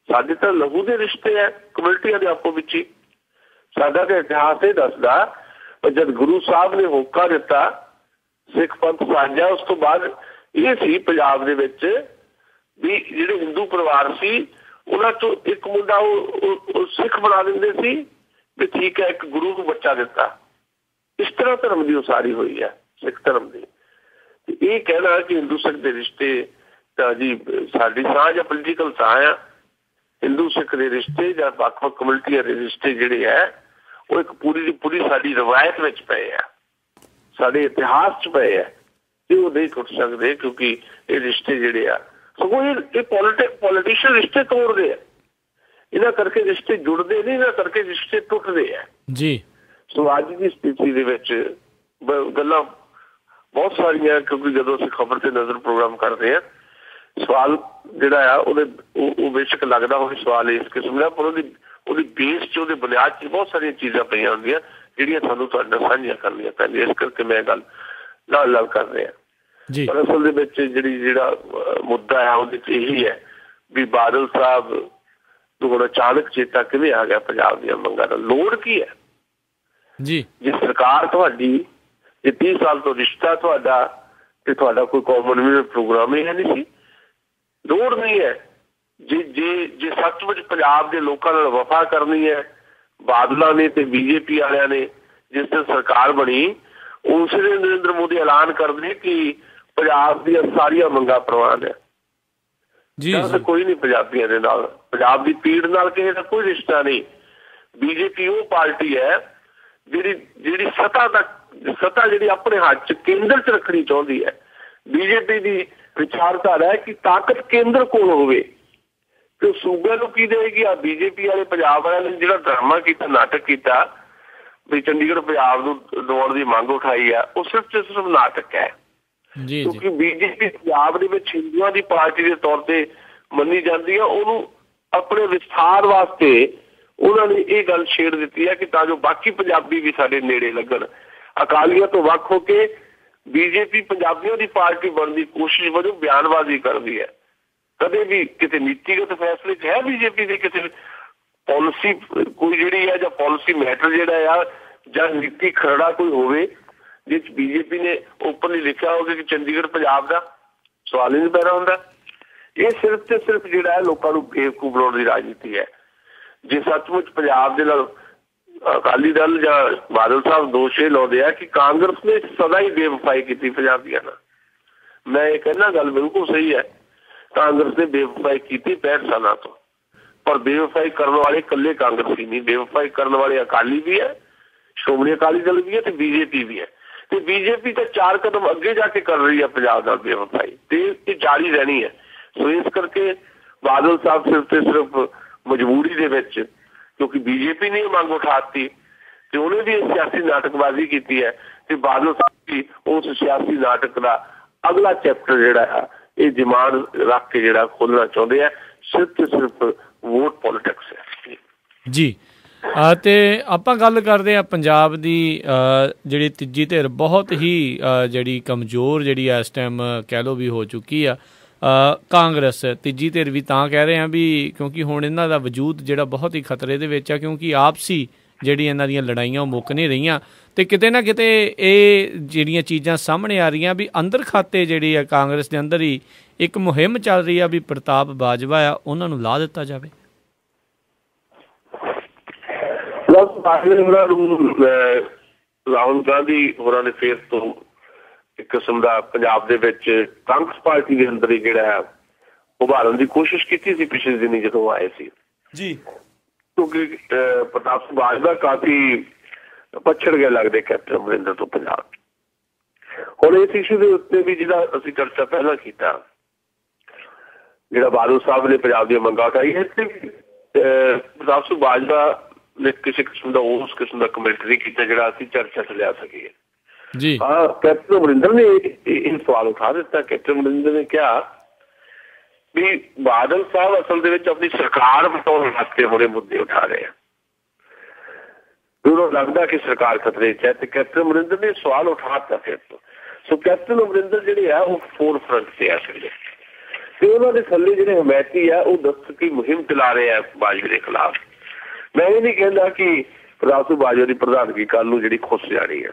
ਸਾਡੇ ਤਾਂ ਲਹੂ ਦੇ ਰਿਸ਼ਤੇ ਆ ਕਮਿਊਨਿਟੀਆਂ ਦੇ ਆਪੋ ਵਿੱਚ ਹੀ। ਸਾਡਾ ਤਾਂ ਇਤਿਹਾਸ ਇਹ ਦੱਸਦਾ ਜਦ ਗੁਰੂ ਸਾਹਿਬ ਨੇ ਹੋਕਾ ਦਿੱਤਾ ਸਿੱਖ ਪੰਥ ਸਾਂਝਾ, ਉਸ ਤੋਂ ਬਾਅਦ ਇਹ ਸੀ ਪੰਜਾਬ ਦੇ ਵਿੱਚ ਵੀ ਜਿਹੜੇ ਹਿੰਦੂ ਪਰਿਵਾਰ ਸੀ ਉਹਨਾਂ ਚੋਂ ਇੱਕ ਮੁੰਡਾ ਉਹ ਸਿੱਖ ਬਣਾ ਦਿੰਦੇ ਸੀ ਵੀ ਠੀਕ ਹੈ, ਇੱਕ ਗੁਰੂ ਨੂੰ ਬੱਚਾ ਦਿੱਤਾ। ਇਸ ਤਰ੍ਹਾਂ ਧਰਮ ਦੀ ਉਸਾਰੀ ਹੋਈ ਹੈ ਸਿੱਖ ਧਰਮ ਦੀ। ਇਹ ਕਹਿਣਾ ਕਿ ਹਿੰਦੂ ਸਿੱਖ ਦੇ ਰਿਸ਼ਤੇ ਤਾਂ ਜੀ ਸਾਡੀ ਸਾਂਝ ਜਾਂ ਪੋਲੀਟੀਕਲ ਸਾਂਝ ਆ। ਹਿੰਦੂ ਸਿੱਖ ਦੇ ਰਿਸ਼ਤੇ ਜਾਂ ਵੱਖ-ਵੱਖ ਕਮਿਊਨਿਟੀਆਂ ਦੇ ਰਿਸ਼ਤੇ ਜਿਹੜੇ ਹੈ ਉਹ ਇੱਕ ਪੂਰੀ ਦੀ ਪੂਰੀ ਸਾਡੀ ਰਵਾਇਤ ਵਿੱਚ ਪਏ ਆ, ਸਾਡੇ ਇਤਿਹਾਸ 'ਚ ਪਏ ਆ, ਤੇ ਉਹ ਨਹੀਂ ਟੁੱਟ ਸਕਦੇ ਕਿਉਂਕਿ ਇਹ ਰਿਸ਼ਤੇ ਜਿਹੜੇ ਆ ਸਗੋਂ ਇਹ ਪੋਲੀਟੀਸ਼ੀਅਨ ਰਿਸ਼ਤੇ ਤੋੜਦੇ ਆ। ਇਹਨਾਂ ਕਰਕੇ ਰਿਸ਼ਤੇ ਜੁੜਦੇ ਨਹੀਂ, ਇਹਨਾਂ ਕਰਕੇ ਰਿਸ਼ਤੇ ਟੁੱਟਦੇ ਆ ਜੀ। ਸੋ ਅੱਜ ਦੀ ਸਥਿਤੀ ਦੇ ਵਿੱਚ ਗੱਲਾਂ ਬਹੁਤ ਸਾਰੀਆਂ, ਕਿਉਂਕਿ ਜਦੋਂ ਅਸੀਂ ਖਬਰ ਤੇ ਨਜ਼ਰ ਪ੍ਰੋਗਰਾਮ ਕਰਦੇ ਹਾਂ ਸਵਾਲ ਜਿਹੜਾ ਆ ਉਹ ਬੇਸ਼ੱਕ ਲੱਗਦਾ ਹੋਵੇ ਸਵਾਲ ਇਸ ਕਿਸਮ ਦਾ, ਪਰ ਉਹਦੀ ਬੇਸ 'ਚ, ਉਹਦੇ ਬੁਨਿਆਦ 'ਚ ਬਹੁਤ ਸਾਰੀਆਂ ਚੀਜ਼ਾਂ ਪਈਆਂ ਹੁੰਦੀਆਂ ਜਿਹੜੀਆਂ ਤੁਹਾਨੂੰ ਤੁਹਾਡੇ ਨਾਲ ਸਾਂਝੀਆਂ ਕਰਨੀਆਂ ਪੈਂਦੀਆਂ। ਇਸ ਕਰਕੇ ਮੈਂ ਗੱਲ ਨਾਲ ਕਰ ਰਿਹਾ। ਪਰ ਅਸਲ ਦੇ ਵਿੱਚ ਜਿਹੜਾ ਮੁੱਦਾ ਹੈ ਉਹਦੇ 'ਚ ਇਹੀ ਹੈ ਵੀ ਬਾਦਲ ਸਾਹਿਬ ਨੂੰ ਹੁਣ ਅਚਾਨਕ ਚੇਤਾ ਕਿਵੇਂ ਆ ਗਿਆ ਪੰਜਾਬ ਦੀਆਂ ਮੰਗਾਂ ਦਾ? ਲੋੜ ਕੀ ਹੈ ਜੀ? ਜੇ ਸਰਕਾਰ ਤੁਹਾਡੀ, ਜੇ 30 ਸਾਲ ਤੋਂ ਰਿਸ਼ਤਾ ਤੁਹਾਡਾ ਤੇ ਤੁਹਾਡਾ ਕੋਈ ਕਾਮਨ ਪ੍ਰੋਗਰਾਮ ਹੀ ਹੈ ਨਹੀਂ ਸੀ, ਲੋੜ ਨਹੀਂ ਹੈ। ਜੇ ਸੱਚਮੁੱਚ ਪੰਜਾਬ ਦੇ ਲੋਕਾਂ ਨਾਲ ਵਫਾ ਕਰਨੀ ਹੈ, ਬਾਦਲਾਂ ਨੇ ਤੇ BJP ਵਾਲਿਆਂ ਨੇ ਜਿਸ ਦਿਨ ਸਰਕਾਰ ਬਣੀ ਉਸ ਦਿਨ ਨਰਿੰਦਰ ਮੋਦੀ ਐਲਾਨ ਕਰਦੇ ਕਿ ਪੰਜਾਬ ਦੀਆਂ ਸਾਰੀਆਂ ਮੰਗਾਂ ਪ੍ਰਵਾਨ ਹੈ। ਕੋਈ ਨਹੀਂ ਪੰਜਾਬੀਆਂ ਦੇ ਨਾਲ, ਪੰਜਾਬ ਦੀ ਪੀੜ ਨਾਲ ਕਿਸੇ ਦਾ ਕੋਈ ਰਿਸ਼ਤਾ ਨਹੀਂ। BJP ਉਹ ਪਾਰਟੀ ਹੈ ਜਿਹੜੀ ਸੱਤਾ ਜਿਹੜੀ ਆਪਣੇ ਹੱਥ 'ਚ ਕੇਂਦਰ 'ਚ ਰੱਖਣੀ ਚਾਹੁੰਦੀ ਹੈ। BJP ਦੀ ਵਿਚਾਰਧਾਰਾ ਹੈ ਕਿ ਤਾਕਤ ਕੇਂਦਰ ਕੋਲ ਹੋਵੇ ਤੇ ਸੂਬੇ ਨੂੰ ਕੀ ਦੇਵੇਗੀ। ਆ BJP ਵਾਲੇ ਪੰਜਾਬ ਵਾਲਿਆਂ ਨੇ ਜਿਹੜਾ ਡਰਾਮਾ ਕੀਤਾ, ਨਾਟਕ ਕੀਤਾ ਵੀ ਚੰਡੀਗੜ੍ਹ ਪੰਜਾਬ ਨੂੰ ਦਵਾਉਣ ਦੀ ਮੰਗ ਉਠਾਈ ਆ, ਉਹ ਸਿਰਫ ਨਾਟਕ ਹੈ। ਕਿਉਂਕਿ BJP ਪੰਜਾਬ ਦੇ ਵਿੱਚ ਹਿੰਦੂਆਂ ਦੀ ਪਾਰਟੀ ਦੇ ਤੌਰ ਤੇ ਮੰਨੀ ਜਾਂਦੀ ਆ। ਉਹਨੂੰ ਆਪਣੇ ਵਿਸਥਾਰ ਵਾਸਤੇ ਉਹਨਾਂ ਨੇ ਇਹ ਗੱਲ ਛੇੜ ਦਿੱਤੀ ਹੈ ਕਿ ਤਾਂ ਜੋ ਬਾਕੀ ਪੰਜਾਬੀ ਵੀ ਸਾਡੇ ਨੇੜੇ ਲੱਗਣ। ਅਕਾਲੀਆਂ ਤੋਂ ਵੱਖ ਹੋ ਕੇ BJP ਪੰਜਾਬੀਆਂ ਦੀ ਪਾਰਟੀ ਬਣਨ ਦੀ ਕੋਸ਼ਿਸ਼ ਵਜੋਂ ਬਿਆਨਬਾਜ਼ੀ ਕਰਦੀ ਹੈ। ਕਦੇ ਵੀ ਕਿਸੇ ਨੀਤੀਗਤ ਫੈਸਲੇ 'ਚ ਹੈ BJP ਦੇ ਕਿਸੇ ਪਾਲਿਸੀ ਕੋਈ ਜਿਹੜੀ ਹੈ ਜਾਂ ਪਾਲਿਸੀ ਮੈਟਰ ਜਿਹੜਾ ਆ ਜਾਂ ਨੀਤੀ ਖਰੜਾ ਕੋਈ ਹੋਵੇ ਜਿਸ 'ਚ BJP ਨੇ ਓਪਨਲੀ ਲਿਖਿਆ ਹੋਵੇ ਕਿ ਚੰਡੀਗੜ੍ਹ ਪੰਜਾਬ ਦਾ? ਸਵਾਲ ਹੀ ਨਹੀਂ ਪੈਦਾ ਹੁੰਦਾ। ਇਹ ਸਿਰਫ ਤੇ ਸਿਰਫ ਜਿਹੜਾ ਹੈ ਲੋਕਾਂ ਨੂੰ ਬੇਵਕੂਫ ਬਣਾਉਣ ਦੀ ਰਾਜਨੀਤੀ ਹੈ। ਜੇ ਸੱਚਮੁੱਚ ਪੰਜਾਬ ਦੇ ਨਾਲ ਅਕਾਲੀ ਦਲ ਜਾਂ ਬਾਦਲ ਸਾਹਿਬ ਦੋਸ਼ ਇਹ ਲਾਉਂਦੇ ਆ ਕਿ ਕਾਂਗਰਸ ਨੇ ਸਦਾ ਹੀ ਬੇਵਫਾਈ ਕੀਤੀ ਪੰਜਾਬੀਆਂ ਨਾਲ, ਮੈਂ ਇਹ ਕਹਿੰਦਾ ਗੱਲ ਬਿਲਕੁਲ ਸਹੀ ਹੈ। ਕਾਂਗਰਸ ਨੇ ਬੇਵਫਾਈ ਕੀਤੀ 65 ਸਾਲਾਂ ਤੋਂ, ਪਰ ਬੇਵਫਾਈ ਕਰਨ ਵਾਲੇ ਇਕੱਲੇ ਕਾਂਗਰਸੀ ਨਹੀਂ, ਬੇਵਫਾਈ ਕਰਨ ਵਾਲੇ ਅਕਾਲੀ ਵੀ ਹੈ, ਸ਼੍ਰੋਮਣੀ ਅਕਾਲੀ ਦਲ ਵੀ ਹੈ ਤੇ BJP ਵੀ ਹੈ। ਤੇ BJP ਤਾਂ 4 ਕਦਮ ਅੱਗੇ ਜਾ ਕੇ ਕਰ ਰਹੀ ਹੈ ਪੰਜਾਬ ਨਾਲ ਬੇਵਫਾਈ, ਤੇ ਇਹ ਜਾਰੀ ਰਹਿਣੀ ਹੈ। ਸੋ ਇਸ ਕਰਕੇ ਬਾਦਲ ਸਾਹਿਬ ਸਿਰਫ ਤੇ ਸਿਰਫ ਮਜਬੂਰੀ ਦੇ ਵਿੱਚ, ਕਿਉਂਕਿ BJP ਨੇ ਮੰਗ ਉਠਾਤੀ ਤੇ ਉਹਨੇ ਵੀ ਸਿਆਸੀ ਨਾਟਕਬਾਜ਼ੀ ਕੀਤੀ ਹੈ, ਤੇ ਬਾਦਲ ਸਾਹਿਬ ਵੀ ਉਸ ਸਿਆਸੀ ਨਾਟਕ ਦਾ ਅਗਲਾ ਚੈਪਟਰ ਜਿਹੜਾ ਆ ਇਹ ਜ਼ਮਾਨ ਰੱਖ ਕੇ ਜਿਹੜਾ ਖੋਲ੍ਹਣਾ ਚਾਹੁੰਦੇ ਆ। ਸਿਰਫ ਤੇ ਸਿਰਫ ਵੋਟ ਪੋਲੀਟਿਕਸ ਹੈ ਜੀ। ਤੇ ਆਪਾਂ ਗੱਲ ਕਰਦੇ ਹਾਂ ਪੰਜਾਬ ਦੀ ਜਿਹੜੀ ਤੀਜੀ ਧਿਰ ਬਹੁਤ ਹੀ ਜਿਹੜੀ ਕਮਜ਼ੋਰ ਜਿਹੜੀ ਇਸ ਟਾਈਮ ਕਹਿ ਲਓ ਵੀ ਹੋ ਚੁੱਕੀ ਆ। ਕਾਂਗਰਸ ਤੀਜੀ ਧਿਰ ਵੀ ਤਾਂ ਕਹਿ ਰਹੇ ਹਾਂ ਵੀ ਕਿਉਂਕਿ ਹੁਣ ਇਹਨਾਂ ਦਾ ਵਜੂਦ ਜਿਹੜਾ ਬਹੁਤ ਹੀ ਖਤਰੇ ਦੇ ਵਿੱਚ ਆ, ਕਿਉਂਕਿ ਆਪਸੀ ਜਿਹੜੀ ਇਹਨਾਂ ਦੀਆਂ ਲੜਾਈਆਂ ਉਹ ਮੁੱਕ ਨਹੀਂ ਰਹੀਆਂ ਤੇ ਕਿਤੇ ਨਾ ਕਿਤੇ ਇਹ ਜਿਹੜੀਆਂ ਚੀਜ਼ਾਂ ਸਾਹਮਣੇ ਆ ਰਹੀਆਂ ਵੀ ਅੰਦਰ ਖਾਤੇ ਜਿਹੜੀ ਆ ਕਾਂਗਰਸ ਦੇ ਅੰਦਰ ਹੀ ਇੱਕ ਮੁਹਿੰਮ ਚੱਲ ਰਹੀ ਆ ਵੀ ਪ੍ਰਤਾਪ ਬਾਜਵਾ ਆ ਉਹਨਾਂ ਨੂੰ ਲਾ ਦਿੱਤਾ ਜਾਵੇ। ਰਾਹੁਲ ਗਾਂਧੀ ਹੋਰਾਂ ਨੇ ਫੇਰ ਤੋਂ ਇੱਕ ਕਿਸਮ ਦਾ ਪੰਜਾਬ ਦੇ ਵਿੱਚ ਕਾਂਗਰਸ ਪਾਰਟੀ ਦੇ ਅੰਦਰ ਹੀ ਜਿਹੜਾ ਉਭਾਰਨ ਦੀ ਕੋਸ਼ਿਸ਼ ਕੀਤੀ ਸੀ ਪਿਛਲੇ ਦਿਨੀ ਜਦੋਂ ਆਏ ਸੀ ਜੀ, ਕਿਉਂਕਿ ਪ੍ਰਤਾਪ ਸਿੰਘ ਬਾਜਵਾ ਕਾਫੀ ਪਛੜ ਗਿਆ ਲੱਗਦੇ ਕੈਪਟਨ ਅਮਰਿੰਦਰ ਤੋਂ ਪੰਜਾਬ। ਹੁਣ ਇਸ ਇਸ਼ੂ ਦੇ ਉੱਤੇ ਵੀ ਜਿਹੜਾ ਅਸੀਂ ਚਰਚਾ ਪਹਿਲਾਂ ਕੀਤਾ, ਜਿਹੜਾ ਬਾਦਲ ਸਾਹਿਬ ਨੇ ਪੰਜਾਬ ਦੀਆਂ ਮੰਗਾਂ ਉਠਾਈ, ਇੱਥੇ ਵੀ ਪ੍ਰਤਾਪ ਸਿੰਘ ਬਾਜਵਾ ਨੇ ਕਿਸੇ ਕਿਸਮ ਦਾ ਉਸ ਕਿਸਮ ਦਾ ਕਮੈਂਟ ਨਹੀਂ ਕੀਤਾ ਜਿਹੜਾ ਅਸੀਂ ਚਰਚਾ 'ਚ ਲਿਆ ਸਕੀਏ ਜੀ। ਹਾਂ, ਕੈਪਟਨ ਅਮਰਿੰਦਰ ਨੇ ਇਹ ਸਵਾਲ ਉਠਾ ਦਿੱਤਾ। ਕੈਪਟਨ ਅਮਰਿੰਦਰ ਨੇ ਕਿਹਾ ਵੀ ਬਾਦਲ ਸਾਹਿਬ ਅਸਲ ਦੇ ਵਿੱਚ ਆਪਣੀ ਸਰਕਾਰ ਬਚਾਉਣ ਵਾਸਤੇ ਹੁਣੇ ਮੁੱਦੇ ਉਠਾ ਰਹੇ ਆ, ਉਹਨੂੰ ਲੱਗਦਾ ਕਿ ਸਰਕਾਰ ਖਤਰੇ 'ਚ ਹੈ, ਤੇ ਕੈਪਟਨ ਅਮਰਿੰਦਰ ਨੇ ਸਵਾਲ ਉਠਾ ਦਿੱਤਾ ਫਿਰ ਤੋਂ। ਸੋ ਕੈਪਟਨ ਅਮਰਿੰਦਰ ਜਿਹੜੇ ਆ ਉਹ ਫੋਰ ਫਰੰਟ ਤੇ ਆ ਸਕਦੇ, ਤੇ ਉਹਨਾਂ ਦੇ ਥੱਲੇ ਜਿਹੜੇ ਹਮਾਇਤੀ ਆ ਉਹ ਦਸਤਕੀ ਮੁਹਿੰਮ ਚਲਾ ਰਹੇ ਆ ਬਾਜਵੇ ਦੇ ਖਿਲਾਫ। ਮੈਂ ਇਹ ਨਹੀਂ ਕਹਿੰਦਾ ਕਿ ਪ੍ਰਤਾਪ ਸਿੰਘ ਬਾਜਵਾ ਦੀ ਪ੍ਰਧਾਨਗੀ ਕੱਲ੍ਹ ਨੂੰ ਜਿਹੜੀ ਖੁੱਸ ਜਾਣੀ ਹੈ।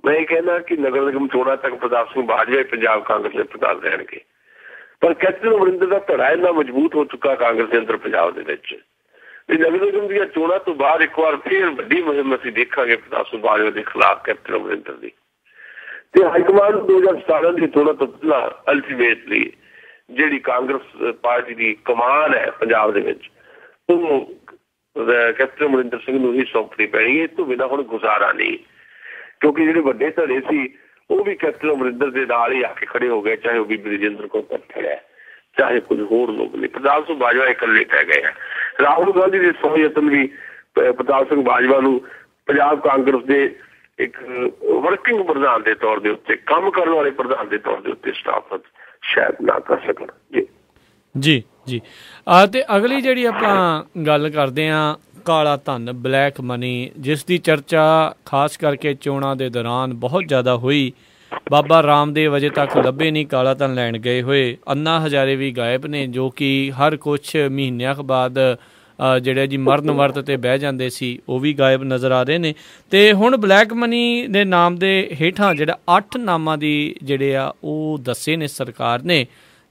ਮੈਂ ਇਹ ਕਹਿੰਦਾ ਕਿ ਨਗਰ ਨਿਗਮ ਚੋਣਾਂ ਤੱਕ ਪ੍ਰਤਾਪ ਸਿੰਘ ਬਾਜਵਾ ਪੰਜਾਬ ਕਾਂਗਰਸ ਦੇ ਪ੍ਰਧਾਨ ਰਹਿਣਗੇ, ਪਰ ਕੈਪਟਨ ਅਮਰਿੰਦਰ ਦਾ ਧੜਾ ਇੰਨਾ ਮਜ਼ਬੂਤ ਹੋ ਚੁੱਕਾ ਕਾਂਗਰਸ ਦੇ ਅੰਦਰ ਪੰਜਾਬ ਦੇ ਵਿੱਚ, ਤੇ ਨਗਰ ਨਿਗਮ ਦੀਆਂ ਚੋਣਾਂ ਤੋਂ ਬਾਅਦ ਇੱਕ ਵਾਰ ਫੇਰ ਵੱਡੀ ਮੁਹਿੰਮ ਅਸੀਂ ਦੇਖਾਂਗੇ ਪ੍ਰਤਾਪ ਸਿੰਘ ਬਾਜਵਾ ਦੇ ਖਿਲਾਫ ਕੈਪਟਨ ਅਮਰਿੰਦਰ ਦੀ। ਤੇ ਹਾਈਕਮਾਂਡ 2017 ਦੀ ਚੋਣਾਂ ਤੋਂ ਪਹਿਲਾਂ ਅਲਟੀਮੇਟਲੀ ਜਿਹੜੀ ਕਾਂਗਰਸ ਪਾਰਟੀ ਦੀ ਕਮਾਨ ਹੈ ਪੰਜਾਬ ਦੇ ਵਿੱਚ ਉਹ ਕੈਪਟਨ ਅਮਰਿੰਦਰ ਸਿੰਘ ਨੂੰ ਹੀ ਸੌਂਪਣੀ ਪੈਣੀ। ਇਸ ਤੋਂ ਬਿਨਾਂ ਹੁਣ ਗੁਜ਼ਾਰਾ ਨਹੀਂ, ਕਿਉਂਕਿ ਜਿਹੜੇ ਵੱਡੇ ਧੜੇ ਸੀ ਉਹ ਵੀ ਕੈਪਟਨ ਅਮਰਿੰਦਰ ਦੇ ਨਾਲ ਹੀ ਆ ਕੇ ਖੜੇ ਹੋ ਗਏ, ਚਾਹੇ ਉਹ ਬੀਬੀ ਰਜਿੰਦਰ ਕੌਰ ਭੱਠਲ ਹੈ, ਚਾਹੇ ਕੁਝ ਹੋਰ ਲੋਕ ਨੇ। ਪ੍ਰਤਾਪ ਸਿੰਘ ਬਾਜਵਾ ਇਕੱਲੇ ਪੈ ਗਏ ਆ। ਰਾਹੁਲ ਗਾਂਧੀ ਦੇ ਸੌ ਯਤਨ ਵੀ ਪ੍ਰਤਾਪ ਸਿੰਘ ਬਾਜਵਾ ਨੂੰ ਪੰਜਾਬ ਕਾਂਗਰਸ ਦੇ ਇੱਕ ਵਰਕਿੰਗ ਪ੍ਰਧਾਨ ਦੇ ਤੌਰ ਦੇ ਉੱਤੇ, ਕੰਮ ਕਰਨ ਵਾਲੇ ਪ੍ਰਧਾਨ ਦੇ ਤੌਰ ਦੇ ਉੱਤੇ ਸਥਾਪਿਤ ਸ਼ਾਇਦ ਨਾ ਕਰ ਸਕਣ। ਜੀ ਜੀ ਜੀ ਤੇ ਅਗਲੀ ਜਿਹੜੀ ਆਪਾਂ ਗੱਲ ਕਰਦੇ ਹਾਂ, ਕਾਲਾ ਧਨ, ਬਲੈਕ ਮਨੀ, ਜਿਸ ਦੀ ਚਰਚਾ ਖਾਸ ਕਰਕੇ ਚੋਣਾਂ ਦੇ ਦੌਰਾਨ ਬਹੁਤ ਜ਼ਿਆਦਾ ਹੋਈ। ਬਾਬਾ ਰਾਮਦੇਵ ਅਜੇ ਤੱਕ ਲੱਭੇ ਨਹੀਂ ਕਾਲਾ ਧਨ ਲੈਣ ਗਏ ਹੋਏ। ਅੰਨਾ ਹਜ਼ਾਰੇ ਵੀ ਗਾਇਬ ਨੇ, ਜੋ ਕਿ ਹਰ ਕੁਛ ਮਹੀਨਿਆਂ ਕੁ ਬਾਅਦ ਜਿਹੜੇ ਜੀ ਮਰਨ ਵਰਤ 'ਤੇ ਬਹਿ ਜਾਂਦੇ ਸੀ, ਉਹ ਵੀ ਗਾਇਬ ਨਜ਼ਰ ਆ ਰਹੇ ਨੇ। ਅਤੇ ਹੁਣ ਬਲੈਕ ਮਨੀ ਦੇ ਨਾਮ ਦੇ ਹੇਠਾਂ ਜਿਹੜਾ 8 ਨਾਮਾਂ ਦੀ ਜਿਹੜੇ ਆ ਉਹ ਦੱਸੇ ਨੇ ਸਰਕਾਰ ਨੇ,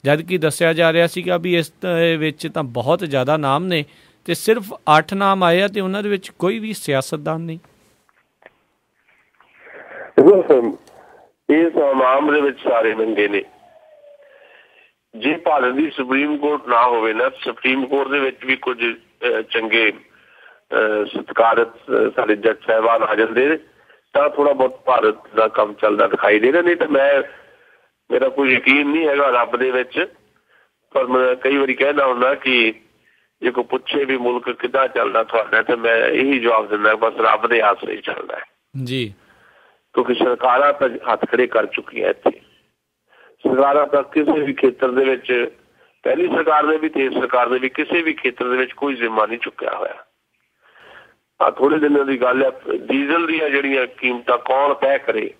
ਜਦ ਕਿ ਦੱਸਿਆ ਜਾ ਰਿਹਾ ਸੀਗਾ ਵੀ ਇਸ ਵਿੱਚ ਤਾਂ ਬਹੁਤ ਜ਼ਿਆਦਾ ਨਾਮ ਨੇ ਅਤੇ ਸਿਰਫ 8 ਨਾਮ ਆਏ ਆ ਅਤੇ ਉਹਨਾਂ ਦੇ ਵਿੱਚ ਕੋਈ ਵੀ ਸਿਆਸਤਦਾਨ ਨਹੀਂ। ਇਸ ਨਾਮ ਦੇ ਵਿੱਚ ਸਾਰੇ ਨੰਗੇ ਨੇ। ਜੇ ਭਾਰਤ ਦੀ ਸੁਪਰੀਮ ਕੋਰਟ ਨਾ ਹੋਵੇ ਨਾ, ਸੁਪਰੀਮ ਕੋਰਟ ਦੇ ਵਿੱਚ ਵੀ ਕੁਝ ਚੰਗੇ ਸਤਿਕਾਰਤ ਸਾਡੇ ਜੱਜ ਸਾਹਿਬਾਨ ਆ ਜਾਂਦੇ ਤਾਂ ਥੋੜ੍ਹਾ ਬਹੁਤ ਭਾਰਤ ਦਾ ਕੰਮ ਚੱਲਦਾ ਦਿਖਾਈ ਦੇ ਰਿਹਾ। ਨਹੀਂ ਤਾਂ ਮੇਰਾ ਕੋਈ ਯਕੀਨ ਨਹੀਂ ਹੈਗਾ ਰੱਬ ਦੇ ਵਿੱਚ। ਪਰ ਮੈਂ ਕਈ ਵਾਰੀ ਕਹਿਣਾ ਹੁੰਦਾ ਕਿ ਜੇ ਕੋਈ ਪੁੱਛੇ ਵੀ ਮੁਲਕ ਕਿੱਦਾਂ ਚੱਲਦਾ ਤੁਹਾਡਾ, ਤਾਂ ਮੈਂ ਇਹੀ ਜਵਾਬ ਦਿੰਦਾ ਬਸ ਰੱਬ ਦੇ ਆਸਰੇ ਹੀ ਚੱਲਦਾ ਹੈ ਜੀ। ਕਿਉਂਕਿ ਸਰਕਾਰਾਂ ਤਾਂ ਹੱਥ ਖੜੇ ਕਰ ਚੁੱਕੀਆਂ ਇੱਥੇ। ਸਰਕਾਰਾਂ ਤਾਂ ਕਿਸੇ ਵੀ ਖੇਤਰ ਦੇ ਵਿੱਚ, ਪਹਿਲੀ ਸਰਕਾਰ ਨੇ ਵੀ ਤੇ ਇਸ ਸਰਕਾਰ ਨੇ ਵੀ ਕਿਸੇ ਵੀ ਖੇਤਰ ਦੇ ਵਿੱਚ ਕੋਈ ਜ਼ਿੰਮਾ ਨਹੀਂ ਚੁੱਕਿਆ ਹੋਇਆ। ਆਹ ਥੋੜ੍ਹੇ ਦਿਨਾਂ ਦੀ ਗੱਲ ਹੈ, ਡੀਜ਼ਲ ਦੀਆਂ ਜਿਹੜੀਆਂ ਕੀਮਤਾਂ ਕੌਣ ਤੈਅ ਕਰੇ,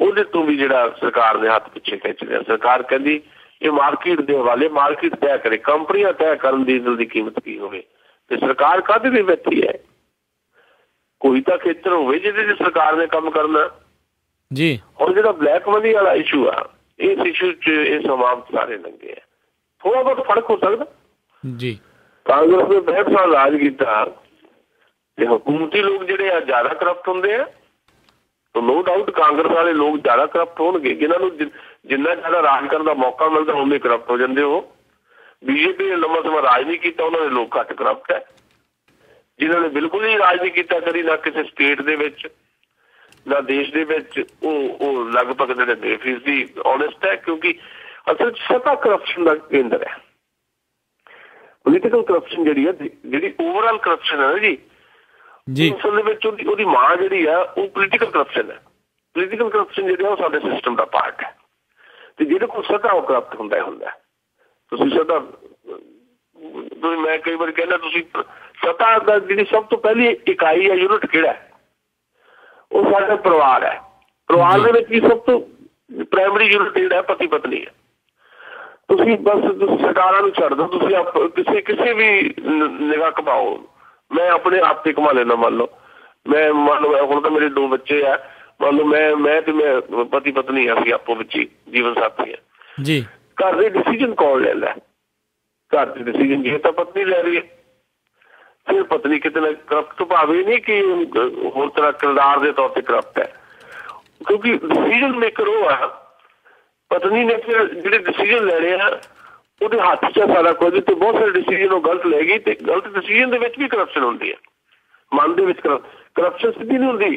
ਉਹਦੇ ਤੋਂ ਵੀ ਜਿਹੜਾ ਸਰਕਾਰ ਨੇ ਹੱਥ ਪਿੱਛੇ ਖਿੱਚ ਲਿਆ। ਸਰਕਾਰ ਕਹਿੰਦੀ ਇਹ ਮਾਰਕੀਟ ਦੇ ਹਵਾਲੇ, ਮਾਰਕੀਟ ਤੈਅ ਕਰੇ, ਕੰਪਨੀਆਂ ਤੈਅ ਕਰਨ ਡੀਜ਼ਲ ਦੀ ਕੀਮਤ ਕੀ ਹੋਵੇ। ਤੇ ਸਰਕਾਰ ਕਾਹਦੇ ਲਈ ਬੈਠੀ ਹੈ? ਕੋਈ ਤਾਂ ਖੇਤਰ ਹੋਵੇ ਜਿਹਦੇ 'ਚ ਸਰਕਾਰ ਨੇ ਕੰਮ ਕਰਨਾ ਜੀ। ਔਰ ਜਿਹੜਾ ਬਲੈਕ ਮਨੀ ਵਾਲਾ ਇਸ਼ੂ ਆ, ਇਸ ਇਸ਼ੂ 'ਚ ਇਹ ਸਮਾਮ ਸਾਰੇ ਲੰਗੇ ਆ। ਥੋੜ੍ਹਾ ਬਹੁਤ ਫਰਕ ਹੋ ਸਕਦਾ ਜੀ। ਕਾਂਗਰਸ ਨੇ 65 ਸਾਲ ਰਾਜ ਕੀਤਾ ਤੇ ਹਕੂਮਤੀ ਲੋਕ ਜਿਹੜੇ ਆ ਜ਼ਿਆਦਾ ਕਰਪਟ ਹੁੰਦੇ ਆ। ਨੋ ਡਾਊਟ ਕਾਂਗਰਸ ਵਾਲੇ ਲੋਕ ਜ਼ਿਆਦਾ ਕਰਪਟ ਹੋਣਗੇ। ਜਿਹਨਾਂ ਨੂੰ ਜਿੰਨਾ ਜ਼ਿਆਦਾ ਰਾਜ ਕਰਨ ਦਾ ਮੌਕਾ ਮਿਲਦਾ ਉਨੇ ਕਰਪਟ ਹੋ ਜਾਂਦੇ ਉਹ। ਬੀਜੇਪੀ ਨੇ ਲੰਮਾ ਸਮਾਂ ਰਾਜ ਨਹੀਂ ਕੀਤਾ, ਉਹਨਾਂ ਦੇ ਲੋਕ ਘੱਟ ਕਰਪਟ ਹੈ। ਜਿਨ੍ਹਾਂ ਨੇ ਬਿਲਕੁਲ ਹੀ ਰਾਜ ਨਹੀਂ ਕੀਤਾ ਕਦੀ, ਨਾ ਕਿਸੇ ਸਟੇਟ ਦੇ ਵਿੱਚ ਨਾ ਦੇਸ਼ ਦੇ ਵਿੱਚ, ਉਹ ਲਗਭਗ 90% ਓਨੈਸਟ ਹੈ। ਕਿਉਂਕਿ ਅਸਲ 'ਚ ਸੱਤਾ ਕਰਪਸ਼ਨ ਦਾ ਕੇਂਦਰ ਹੈ। ਪੋਲੀਟੀਕਲ ਕਰਪਸ਼ਨ ਜਿਹੜੀ ਹੈ, ਜਿਹੜੀ ਓਵਰਆਲ ਕਰਪਸ਼ਨ ਹੈ ਨਾ ਜੀ, ਅਸਲ ਦੇ ਵਿੱਚ ਉਹਦੀ ਮਾਂ ਜਿਹੜੀ ਆ ਉਹ ਪੋਲੀਟੀਕਲ ਕਰਪਸ਼ਨ ਹੈ। ਪੋਲੀਟੀਕਲ ਕਰਪਸ਼ਨ ਜਿਹੜਾ ਉਹ ਸਾਡੇ ਸਿਸਟਮ ਦਾ ਪਾਰਟ ਹੈ। ਤੇ ਜਿਹੜੇ ਕੋਲ ਸੱਤਾ ਉਹ ਕਰਪਟ ਹੁੰਦਾ। ਤੁਸੀਂ ਸੱਤਾ, ਮੈਂ ਕਈ ਵਾਰ ਕਹਿੰਦਾ, ਤੁਸੀਂ ਸੱਤਾ ਦਾ ਜਿਹੜੀ ਸਭ ਤੋਂ ਪਹਿਲੀ ਇਕਾਈ ਹੈ, ਯੂਨਿਟ ਕਿਹੜਾ, ਉਹ ਸਾਡਾ ਪਰਿਵਾਰ ਹੈ। ਪਰਿਵਾਰ ਦੇ ਵਿੱਚ ਵੀ ਸਭ ਤੋਂ ਪ੍ਰਾਇਮਰੀ ਯੂਨਿਟ ਜਿਹੜਾ ਪਤੀ ਪਤਨੀ ਹੈ। ਤੁਸੀਂ ਬਸ ਸਰਕਾਰਾਂ ਨੂੰ ਛੱਡ ਦਿਓ, ਤੁਸੀਂ ਕਿਸੇ ਵੀ ਨਿਗਾਹ ਘਮਾਓ। ਮੈਂ ਆਪਣੇ ਆਪ ਤੇ ਘੁਮਾ ਲੈਣਾ। ਮੰਨ ਲਓ ਹੁਣ ਤਾਂ ਮੇਰੇ 2 ਬੱਚੇ ਆ। ਮੰਨ ਲਓ ਮੈਂ ਤੇ ਪਤੀ ਪਤਨੀ ਆ, ਅਸੀਂ ਆਪੋ ਵਿੱਚ ਜੀਵਨ ਸਾਥੀ ਆ ਜੀ। ਘਰ ਦੇ ਡਿਸੀਜ਼ਨ ਕੌਣ ਲੈਂਦਾ? ਘਰ ਦੇ ਡਿਸੀਜ਼ਨ ਜੇ ਤਾਂ ਪਤਨੀ ਲੈ ਰਹੀ ਹੈ, ਫਿਰ ਪਤਨੀ ਕਿਤੇ ਨਾ ਕਰਪਟ ਤੋਂ ਭਾਵੇਂ ਨਹੀਂ ਕਿ ਹੋਰ ਤਰ੍ਹਾਂ ਕਿਰਦਾਰ ਦੇ ਤੌਰ ਤੇ ਕਰਪਟ ਹੈ। ਕਿਉਂਕਿ ਡਿਸੀਜ਼ਨ ਮੇਕਰ ਉਹ ਆ। ਪਤਨੀ ਨੇ ਫਿਰ ਜਿਹੜੇ ਡਿਸੀਜ਼ਨ ਲੈਣੇ ਆ ਉਹਦੇ ਹੱਥ 'ਚ ਸਾਰਾ ਕੁਝ, ਤੇ ਬਹੁਤ ਸਾਰੇ ਡਿਸੀਜ਼ਨ ਉਹ ਗਲਤ ਲੈ ਗਈ, ਤੇ ਗਲਤ ਡਿਸੀਜ਼ਨ ਦੇ ਵਿੱਚ ਵੀ ਕਰਪਸ਼ਨ ਹੁੰਦੀ ਹੈ। ਮਨ ਦੇ ਵਿੱਚ ਕਰਪਸ਼ਨ ਸਿੱਧੀ ਨਹੀਂ ਹੁੰਦੀ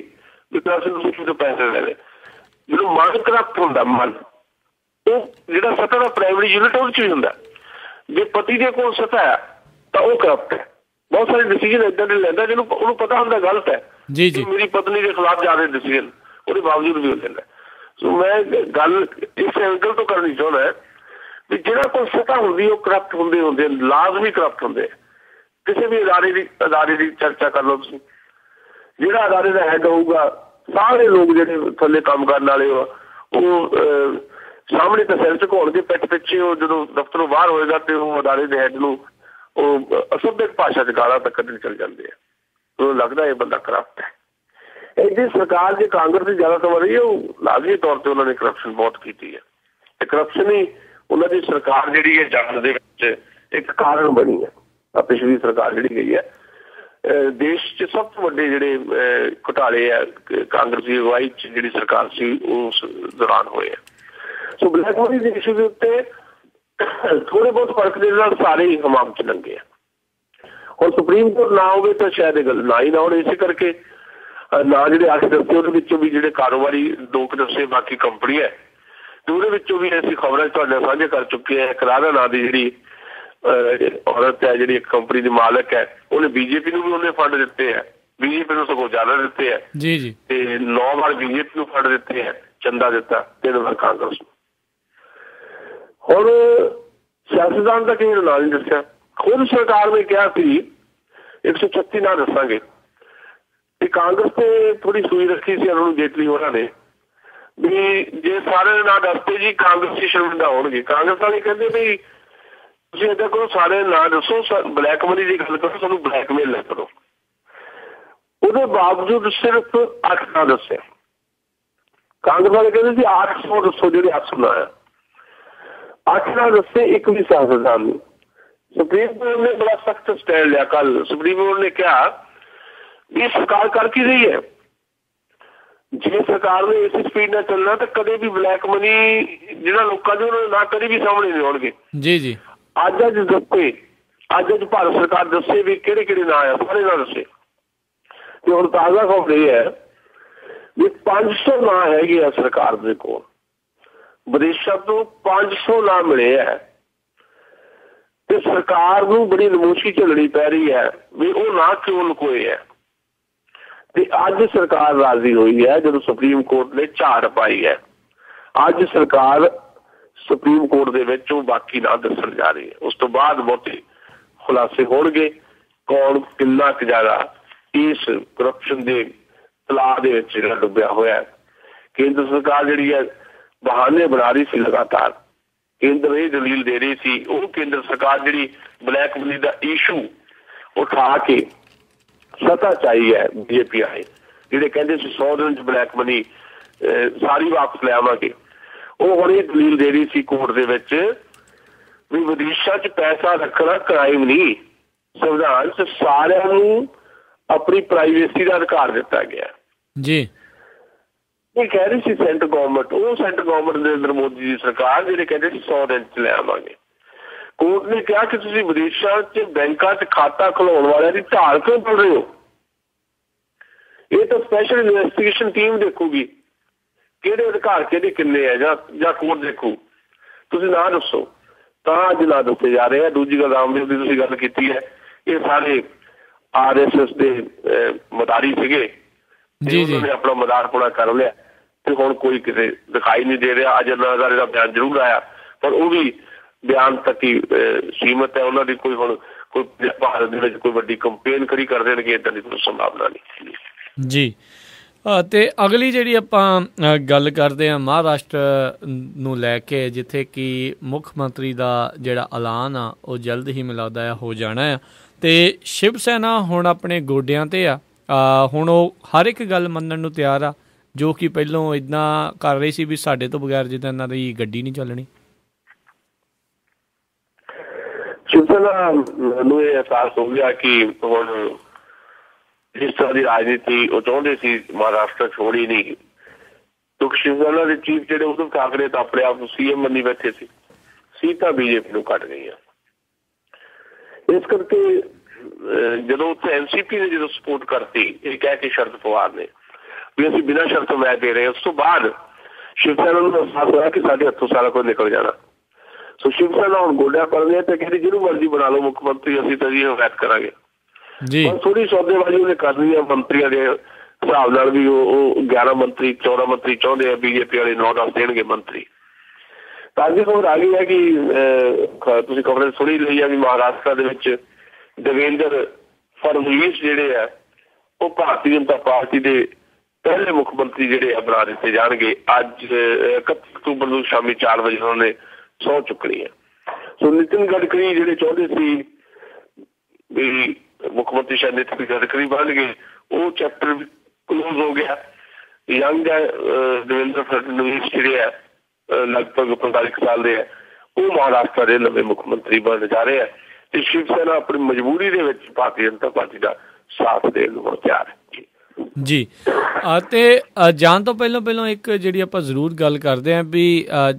ਵੀ ਕਰਪਸ਼ਨ ਤੁਸੀਂ ਕਿਤੋਂ ਪੈਸੇ ਲੈ ਲਏ। ਜਦੋਂ ਮਨ ਕਰਪਟ ਹੁੰਦਾ, ਮਨ, ਉਹ ਜਿਹੜਾ ਸੱਤਾ ਦਾ ਪ੍ਰਾਇਮਰੀ ਯੂਨਿਟ ਉਹਦੇ 'ਚ ਵੀ ਹੁੰਦਾ। ਜੇ ਪਤੀ ਦੇ ਕੋਲ ਸੱਤਾ ਹੈ ਤਾਂ ਉਹ ਕਰਪਟ ਹੈ। ਬਹੁਤ ਸਾਰੇ ਡਿਸੀਜ਼ਨ ਏਦਾਂ ਦੇ ਲੈਂਦਾ ਜਿਹਨੂੰ ਉਹਨੂੰ ਪਤਾ ਹੁੰਦਾ ਗਲਤ ਹੈ ਜੀ। ਮੇਰੀ ਪਤਨੀ ਦੇ ਖਿਲਾਫ ਜਾ ਰਹੇ ਡਿਸੀਜ਼ਨ, ਉਹਦੇ ਬਾਵਜੂਦ ਵੀ ਹੋ ਜਾਂਦਾ। ਸੋ ਮੈਂ ਗੱਲ ਇਸ ਐਂਗਲ ਤੋਂ ਕਰਨੀ ਚਾਹੁੰਦਾ ਵੀ ਜਿਹੜਾ ਕੋਲ ਸੱਤਾ ਹੁੰਦੀ ਉਹ ਕਰਪਟ ਹੁੰਦੇ ਲਾਜ਼ਮੀ ਕਰਪਟ ਹੁੰਦੇ। ਕਿਸੇ ਵੀ ਅਦਾਰੇ ਦੀ ਚਰਚਾ ਕਰ ਲਓ ਤੁਸੀਂ, ਜਿਹੜਾ ਅਦਾਰੇ ਦਾ ਹੈਡ ਹੋਊਗਾ, ਸਾਰੇ ਲੋਕ ਜਿਹੜੇ ਥੱਲੇ ਕੰਮ ਕਰਨ ਵਾਲੇ ਉਹ ਸਾਹਮਣੇ ਤਾਂ ਸਿਰ ਝੁਕਾਉਣਗੇ, ਪਿੱਠ ਪਿੱਛੇ ਉਹ ਜਦੋਂ ਦਫ਼ਤਰੋਂ ਬਾਹਰ ਹੋਏਗਾ ਤੇ ਉਹ ਅਦਾਰੇ ਦੇ ਹੈਡ ਨੂੰ ਉਹ ਅਸਭਿਅਕ ਭਾਸ਼ਾ 'ਚ ਗਾਲਾਂ ਤੱਕ ਕੱਢਣ ਚਲ ਜਾਂਦੇ ਆ। ਉਹਨੂੰ ਲੱਗਦਾ ਇਹ ਬੰਦਾ ਕਰਪਟ ਹੈ। ਇਹਦੀ ਸਰਕਾਰ ਜੇ ਕਾਂਗਰਸ ਦੀ ਜ਼ਿਆਦਾ ਸਮਾਂ ਰਹੀ ਹੈ, ਉਹ ਲਾਜ਼ਮੀ ਤੌਰ ਤੇ ਉਹਨਾਂ ਨੇ ਕਰਪਸ਼ਨ ਬਹੁਤ ਕੀਤੀ ਹੈ। ਤੇ ਕਰਪਸ਼ਨ ਹੀ ਉਹਨਾਂ ਦੀ ਸਰਕਾਰ ਜਿਹੜੀ ਹੈ ਜਾਣ ਦੇ ਵਿੱਚ ਇੱਕ ਕਾਰਨ ਬਣੀ ਹੈ। ਪਿਛਲੀ ਸਰਕਾਰ ਜਿਹੜੀ ਗਈ ਹੈ, ਦੇਸ਼ 'ਚ ਸਭ ਤੋਂ ਵੱਡੇ ਜਿਹੜੇ ਘੁਟਾਲੇ ਆ ਕਾਂਗਰਸ ਦੀ ਅਗਵਾਈ 'ਚ ਜਿਹੜੀ ਸਰਕਾਰ ਸੀ ਉਸ ਦੌਰਾਨ ਹੋਏ ਆ। ਸੋ ਬਲੈਕ ਮਨੀ ਦੇ ਇਸ਼ੂ ਦੇ ਉੱਤੇ ਥੋੜੇ ਬਹੁਤ ਫਰਕ ਦੇ ਨਾਲ ਸਾਰੇ ਹੀ ਹਮਾਮ 'ਚ ਲੰਘੇ ਆ। ਹੁਣ ਸੁਪਰੀਮ ਕੋਰਟ ਨਾ ਹੋਵੇ ਤਾਂ ਸ਼ਾਇਦ ਇਹ ਗੱਲ ਨਾ ਹੀ ਨਾ ਹੋਣੀ। ਇਸੇ ਕਰਕੇ ਨਾ ਜਿਹੜੇ 8 ਦੱਸੇ ਉਹਦੇ ਵਿੱਚੋਂ ਵੀ ਜਿਹੜੇ ਕਾਰੋਬਾਰੀ 2 ਦੱਸੇ, ਬਾਕੀ ਕੰਪਨੀ ਹੈ, ਤੇ ਉਹਦੇ ਵਿੱਚੋਂ ਵੀ ਅਸੀਂ ਖਬਰਾਂ ਤੁਹਾਡੇ ਨਾਲ ਸਾਂਝੇ ਕਰ ਚੁੱਕੇ ਹਾਂ। ਰਾਧਾ ਨਾਂ ਦੀ ਜਿਹੜੀ ਔਰਤ ਹੈ, ਜਿਹੜੀ ਇੱਕ ਕੰਪਨੀ ਦੀ ਮਾਲਕ ਹੈ, ਉਹਨੇ ਬੀਜੇਪੀ ਨੂੰ ਵੀ ਉਹਨੇ ਫੰਡ ਦਿੱਤੇ ਹੈ। ਬੀਜੇਪੀ ਨੂੰ ਸਗੋਂ ਜ਼ਿਆਦਾ ਦਿੱਤੇ ਹੈ ਜੀ। ਤੇ 9 ਵਾਰ ਬੀਜੇਪੀ ਨੂੰ ਫੰਡ ਦਿੱਤੇ ਹੈ, ਚੰਦਾ ਦਿੱਤਾ, 3 ਵਾਰ ਕਾਂਗਰਸ ਨੂੰ। ਹੁਣ ਸਿਆਸਤਦਾਨ ਦਾ ਕਿਸੇ ਨੂੰ ਨਾਂ ਨਹੀਂ ਦੱਸਿਆ। ਖੁਦ ਸਰਕਾਰ ਨੇ ਕਿਹਾ ਸੀ 136 ਨਾਂ ਦੱਸਾਂਗੇ, ਤੇ ਕਾਂਗਰਸ ਤੇ ਥੋੜੀ ਸੂਈ ਰੱਖੀ ਸੀ ਅਰੁਣ ਜੇਤਲੀ ਹੋਰਾਂ ਨੇ ਵੀ ਜੇ ਸਾਰੇ ਨਾਂ ਦੱਸਦੇ ਜੀ ਕਾਂਗਰਸੀ ਸ਼ਰਮਿੰਦਾ ਹੋਣਗੇ। ਕਾਂਗਰਸ ਵਾਲੇ ਕਹਿੰਦੇ ਵੀ ਤੁਸੀਂ ਏਦਾਂ ਕਰੋ, ਸਾਰੇ ਨਾਂ ਦੱਸੋ, ਬਲੈਕ ਮਨੀ ਦੀ ਗੱਲ ਕਰੋ, ਸਾਨੂੰ ਬਲੈਕਮੇਲ ਨਾ ਕਰੋ। ਉਹਦੇ ਬਾਵਜੂਦ ਸਿਰਫ 8 ਨਾਂ ਦੱਸਿਆ। ਕਾਂਗਰਸ ਵਾਲੇ ਕਹਿੰਦੇ ਸੀ 800 ਦੱਸੋ, ਜਿਹੜੇ 800 ਨਾਂ ਆ, 8 ਨਾਂ ਦੱਸੇ, ਇੱਕ ਵੀ ਸਿਆਸਤਦਾਨ ਨੂੰ। ਸੁਪਰੀਮ ਕੋਰਟ ਨੇ ਬੜਾ ਸਖਤ ਸਟੈਂਡ ਲਿਆ। ਕੱਲ ਸੁਪਰੀਮ ਕੋਰਟ ਨੇ ਕਿਹਾ ਵੀ ਸਰਕਾਰ ਕਰ ਕੀ ਰਹੀ ਹੈ, ਜੇ ਸਰਕਾਰ ਨੇ ਇਸੇ ਸਪੀਡ ਨਾਲ ਚੱਲਣਾ ਤਾਂ ਕਦੇ ਵੀ ਬਲੈਕ ਮਨੀ ਜਿਹੜਾ ਲੋਕਾਂ ਦੇ ਉਹਨਾਂ ਨਾ ਕਦੇ ਵੀ ਸਾਹਮਣੇ ਨਹੀਂ ਆਉਣਗੇ। ਜੀ ਜੀ ਅੱਜ ਦੱਸੇ, ਅੱਜ ਭਾਰਤ ਸਰਕਾਰ ਦੱਸੇ ਵੀ ਕਿਹੜੇ ਕਿਹੜੇ ਨਾਂ ਆ, ਸਾਰੇ ਨਾਂ ਦੱਸੇ। ਤੇ ਹੁਣ ਤਾਜ਼ਾ ਖਬਰ ਇਹ ਹੈ ਵੀ 500 ਨਾਂ ਹੈਗੇ ਆ ਸਰਕਾਰ ਦੇ ਕੋਲ, ਵਿਦੇਸ਼ਾਂ ਤੋਂ 500 ਨਾਂ ਮਿਲੇ ਹੈ, ਤੇ ਸਰਕਾਰ ਨੂੰ ਬੜੀ ਨਮੋਸ਼ੀ ਝੱਲਣੀ ਪੈ ਰਹੀ ਹੈ ਵੀ ਉਹ ਨਾਂ ਕਿਉਂ ਲੁਕੋਏ ਹੈ। ਤੇ ਅੱਜ ਸਰਕਾਰ ਰਾਜ਼ੀ ਹੋਈ ਹੈ ਜਦੋਂ ਸੁਪਰੀਮ ਕੋਰਟ ਨੇ ਝਾੜ ਪਾਈ ਹੈ। ਅੱਜ ਸਰਕਾਰ ਸੁਪਰੀਮ ਕੋਰਟ ਦੇ ਵਿੱਚ ਉਹ ਬਾਕੀ ਨਾਂ ਦੱਸਣ ਜਾ ਰਹੀ ਹੈ। ਉਸ ਤੋਂ ਬਾਅਦ ਬਹੁਤੇ ਖੁਲਾਸੇ ਹੋਣਗੇ ਕੌਣ ਕਿੰਨਾ ਕੁ ਜ਼ਿਆਦਾ ਇਸ ਕਰਪਸ਼ਨ ਦੇ ਤਲਾਅ ਦੇ ਵਿੱਚ ਜਿਹੜਾ ਡੁੱਬਿਆ ਹੋਇਆ ਹੈ। ਕੇਂਦਰ ਸਰਕਾਰ ਜਿਹੜੀ ਹੈ ਬਹਾਨੇ ਬਣਾ ਰਹੀ ਸੀ ਲਗਾਤਾਰ, ਕੇਂਦਰ ਇਹ ਦਲੀਲ ਦੇ ਰਹੀ ਸੀ, ਉਹ ਕੇਂਦਰ ਸਰਕਾਰ ਜਿਹੜੀ ਬਲੈਕ ਮਨੀ ਦਾ ਇਸ਼ੂ ਉਠਾ ਕੇ ਸੱਤਾ ਚਾਹੀ ਹੈ ਬੀਜੇਪੀ ਆਏ, ਜਿਹੜੇ ਕਹਿੰਦੇ ਸੀ 100 ਦਿਨ 'ਚ ਬਲੈਕ ਮਨੀ ਸਾਰੀ ਵਾਪਸ ਲੈ ਆਵਾਂਗੇ, ਉਹ ਹੁਣ ਇਹ ਦਲੀਲ ਦੇ ਰਹੀ ਸੀ ਕੋਰਟ ਦੇ ਵਿੱਚ ਵੀ ਵਿਦੇਸ਼ਾਂ 'ਚ ਪੈਸਾ ਰੱਖਣਾ ਕ੍ਰਾਈਮ ਨਹੀਂ, ਸੰਵਿਧਾਨ 'ਚ ਸਾਰਿਆਂ ਨੂੰ ਆਪਣੀ ਪ੍ਰਾਈਵੇਸੀ ਦਾ ਅਧਿਕਾਰ ਦਿੱਤਾ ਗਿਆ ਜੀ। ਇਹ ਕਹਿ ਰਹੀ ਸੀ ਸੈਂਟਰ ਗੌਰਮੈਂਟ, ਉਹ ਸੈਂਟਰ ਗੌਰਮੈਂਟ ਨਰਿੰਦਰ ਮੋਦੀ ਦੀ ਸਰਕਾਰ ਜਿਹੜੇ ਕਹਿੰਦੇ ਸੀ 100 ਦਿਨ 'ਚ ਲੈ ਆਵਾਂਗੇ। ਕੋਰਟ ਨੇ ਕਿਹਾ ਕਿ ਤੁਸੀਂ ਵਿਦੇਸ਼ਾਂ 'ਚ ਬੈਂਕਾਂ 'ਚ ਖਾਤਾ ਖੁਲਾਉਣ ਵਾਲਿਆਂ ਦੀ ਢਾਲ ਕਿਉਂ ਕਰ ਰਹੇ ਹੋ? ਇਹ ਤਾਂ ਸਪੈਸ਼ਲ ਇਨਵੈਸਟੀਗੇਸ਼ਨ ਟੀਮ ਦੇਖੂਗੀ ਕਿਹੜੇ ਅਧਿਕਾਰ ਕਿਹਦੇ ਕਿੰਨੇ ਆ, ਜਾਂ ਕੋਰਟ ਦੇਖੂ, ਤੁਸੀਂ ਨਾ ਦੱਸੋ। ਤਾਂ ਅੱਜ ਨਾ ਦੱਸੇ ਜਾ ਰਹੇ ਆ। ਦੂਜੀ ਗੱਲ ਰਾਮਦੇਵ ਦੀ ਤੁਸੀਂ ਗੱਲ ਕੀਤੀ ਹੈ, ਇਹ ਸਾਰੇ RSS ਦੇ ਮਦਾਰੀ ਸੀਗੇ, ਉਹਨਾਂ ਨੇ ਆਪਣਾ ਮਦਾਰ ਪੂਰਾ ਕਰ ਲਿਆ ਤੇ ਹੁਣ ਕੋਈ ਕਿਤੇ ਦਿਖਾਈ ਨਹੀਂ ਦੇ ਰਿਹਾ। ਅੱਜ ਨਜ਼ਾਰੇ ਦਾ ਬਿਆਨ ਜ਼ਰੂਰ ਆਇਆ ਪਰ ਉਹ ਵੀ ਬਿਆਨ ਤੱਕ ਹੀ ਸੀਮਤ ਹੈ। ਉਹਨਾਂ ਦੀ ਕੋਈ ਹੁਣ ਕੋਈ ਭਾਰਤ ਦੇ ਵਿੱਚ ਕੋਈ ਵੱਡੀ ਕੰਪੇਨ ਖੜੀ ਕਰ ਦੇਣਗੇ ਇੱਦਾਂ ਦੀ ਕੋਈ ਸੰਭਾਵਨਾ ਨਹੀਂ ਜੀ। ਤੇ ਅਗਲੀ ਜਿਹੜੀ ਆਪਾਂ ਗੱਲ ਕਰਦੇ ਹਾਂ ਮਹਾਰਾਸ਼ਟਰ ਨੂੰ ਲੈ ਕੇ, ਜਿੱਥੇ ਕਿ ਮੁੱਖ ਮੰਤਰੀ ਦਾ ਜਿਹੜਾ ਐਲਾਨ ਆ ਉਹ ਜਲਦ ਹੀ ਮੈਨੂੰ ਲੱਗਦਾ ਆ ਹੋ ਜਾਣਾ ਆ, ਤੇ ਸ਼ਿਵ ਸੈਨਾ ਹੁਣ ਆਪਣੇ ਗੋਡਿਆਂ ਤੇ ਆ। ਹੁਣ ਉਹ ਹਰ ਇੱਕ ਗੱਲ ਮੰਨਣ ਨੂੰ ਤਿਆਰ ਆ ਜੋ ਕਿ ਪਹਿਲੋਂ ਇੱਦਾਂ ਕਰ ਰਹੀ ਸੀ ਵੀ ਸਾਡੇ ਤੋਂ ਬਗੈਰ ਜਿੱਦਾਂ ਇਹਨਾਂ ਦੀ ਗੱਡੀ ਨਹੀਂ ਚੱਲਣੀ। ਸ਼ਿਵ ਸੈਨਾ ਨੂੰ ਇਹ ਅਹਿਸਾਸ ਹੋ ਗਿਆ ਕਿ ਹੁਣ ਜਿਸ ਤਰ੍ਹਾਂ ਦੀ ਰਾਜਨੀਤੀ ਉਹ ਚਾਹੁੰਦੇ ਸੀ ਮਹਾਰਾਸ਼ਟਰ ਛੋੜੀ ਨਹੀਂ, ਕਿਉਂਕਿ ਸ਼ਿਵ ਸੈਨਾ ਦੇ ਚੀਫ ਜਿਹੜੇ ਉਧਵ ਠਾਕਰੇ ਤਾਂ ਆਪਣੇ ਆਪ ਨੂੰ CM ਮੰਨੀ ਬੈਠੇ ਸੀ, ਸੀਟਾਂ BJP ਨੂੰ ਘੱਟ ਗਈਆਂ। ਇਸ ਕਰਕੇ ਜਦੋਂ ਉੱਥੇ NCP ਨੇ ਜਦੋਂ ਸਪੋਰਟ ਕਰਤੀ ਇਹ ਕਹਿ ਕੇ ਸ਼ਰਦ ਪਵਾਰ ਨੇ ਵੀ ਅਸੀਂ ਬਿਨਾਂ ਸ਼ਰਤ ਮੈਚ ਦੇ ਰਹੇ, ਉਸ ਤੋਂ ਬਾਅਦ ਸ਼ਿਵ ਸੈਨਾ ਨੂੰ ਅਹਿਸਾਸ ਹੋਇਆ ਕਿ ਸਾਡੇ ਹੱਥੋਂ ਸਾਰਾ ਕੁਝ ਨਿਕਲ ਜਾਣਾ। ਸੋ ਸ਼ਿਵ ਸੈਨਾ ਹੁਣ ਗੋਡਿਆਂ ਪੜਦੇ ਤੇ ਕਹਿੰਦੀ ਜਿਹਨੂੰ ਮਰਜ਼ੀ ਬਣਾ ਲਓ ਮੁੱਖ ਮੰਤਰੀ, ਅਸੀਂ ਤਾਂ ਜੀ ਹਮਾਇਤ ਕਰਾਂਗੇ। ਥੋੜੀ ਸੌਦੇਬਾਜ਼ੀ ਉਹਨੇ ਕਰਨੀ ਆ ਮੰਤਰੀਆਂ ਦੇ ਹਿਸਾਬ ਨਾਲ ਵੀ, ਉਹ 11 ਮੰਤਰੀ 14 ਮੰਤਰੀ ਚਾਹੁੰਦੇ ਆ, BJP ਵਾਲੇ 9-10 ਦੇਣਗੇ ਮੰਤਰੀ। ਤਾਂ ਅੱਜ ਖਬਰ ਆ ਗਈ ਹੈ ਕਿ ਤੁਸੀਂ ਖਬਰ ਸੁਣੀ ਲਈ ਆ ਵੀ ਮਹਾਰਾਸ਼ਟਰ ਦੇ ਵਿੱਚ ਦੇਵੇਂਦਰ ਫਡਨਵੀਸ ਜਿਹੜੇ ਆ ਉਹ ਭਾਰਤੀ ਜਨਤਾ ਪਾਰਟੀ ਦੇ ਪਹਿਲੇ ਮੁੱਖ ਮੰਤਰੀ ਜਿਹੜੇ ਆ ਬਣਾ ਦਿੱਤੇ ਜਾਣਗੇ। ਅੱਜ 31 ਅਕਤੂਬਰ ਨੂੰ ਸ਼ਾਮੀ 4 ਵਜੇ ਉਹਨਾਂ ਨੇ ਸਹੁੰ ਚੁੱਕਣੀ ਹੈ। ਸੋ ਨਿਤਿਨ ਗਡਕਰੀ ਜਿਹੜੇ ਚਾਹੁੰਦੇ ਸੀ ਵੀ ਮੁੱਖ ਮੰਤਰੀ ਸ਼ਾਇਦ ਨਿਤਿਨ ਗਡਕਰੀ ਬਣ ਗਏ, ਉਹ ਚੈਪਟਰ ਕਲੋਜ਼ ਹੋ ਗਿਆ। ਯੰਗ ਦੇਵੇਂਦਰ ਫਡਨਵੀਸ ਜਿਹੜੇ ਆ ਲਗਭਗ 45 ਸਾਲ ਦੇ ਆ, ਉਹ ਮਹਾਰਾਸ਼ਟਰ ਦੇ ਨਵੇਂ ਮੁੱਖ ਮੰਤਰੀ ਬਣਨ ਜਾ ਰਹੇ ਆ ਤੇ ਸ਼ਿਵ ਸੈਨਾ ਆਪਣੀ ਮਜਬੂਰੀ ਦੇ ਵਿੱਚ ਭਾਰਤੀ ਜਨਤਾ ਪਾਰਟੀ ਦਾ ਸਾਥ ਦੇਣ ਨੂੰ ਤਿਆਰ ਹੈ ਜੀ। ਤੇ ਜਾਣ ਤੋਂ ਪਹਿਲਾਂ ਇੱਕ ਜਿਹੜੀ ਆਪਾਂ ਜ਼ਰੂਰ ਗੱਲ ਕਰਦੇ ਹਾਂ ਵੀ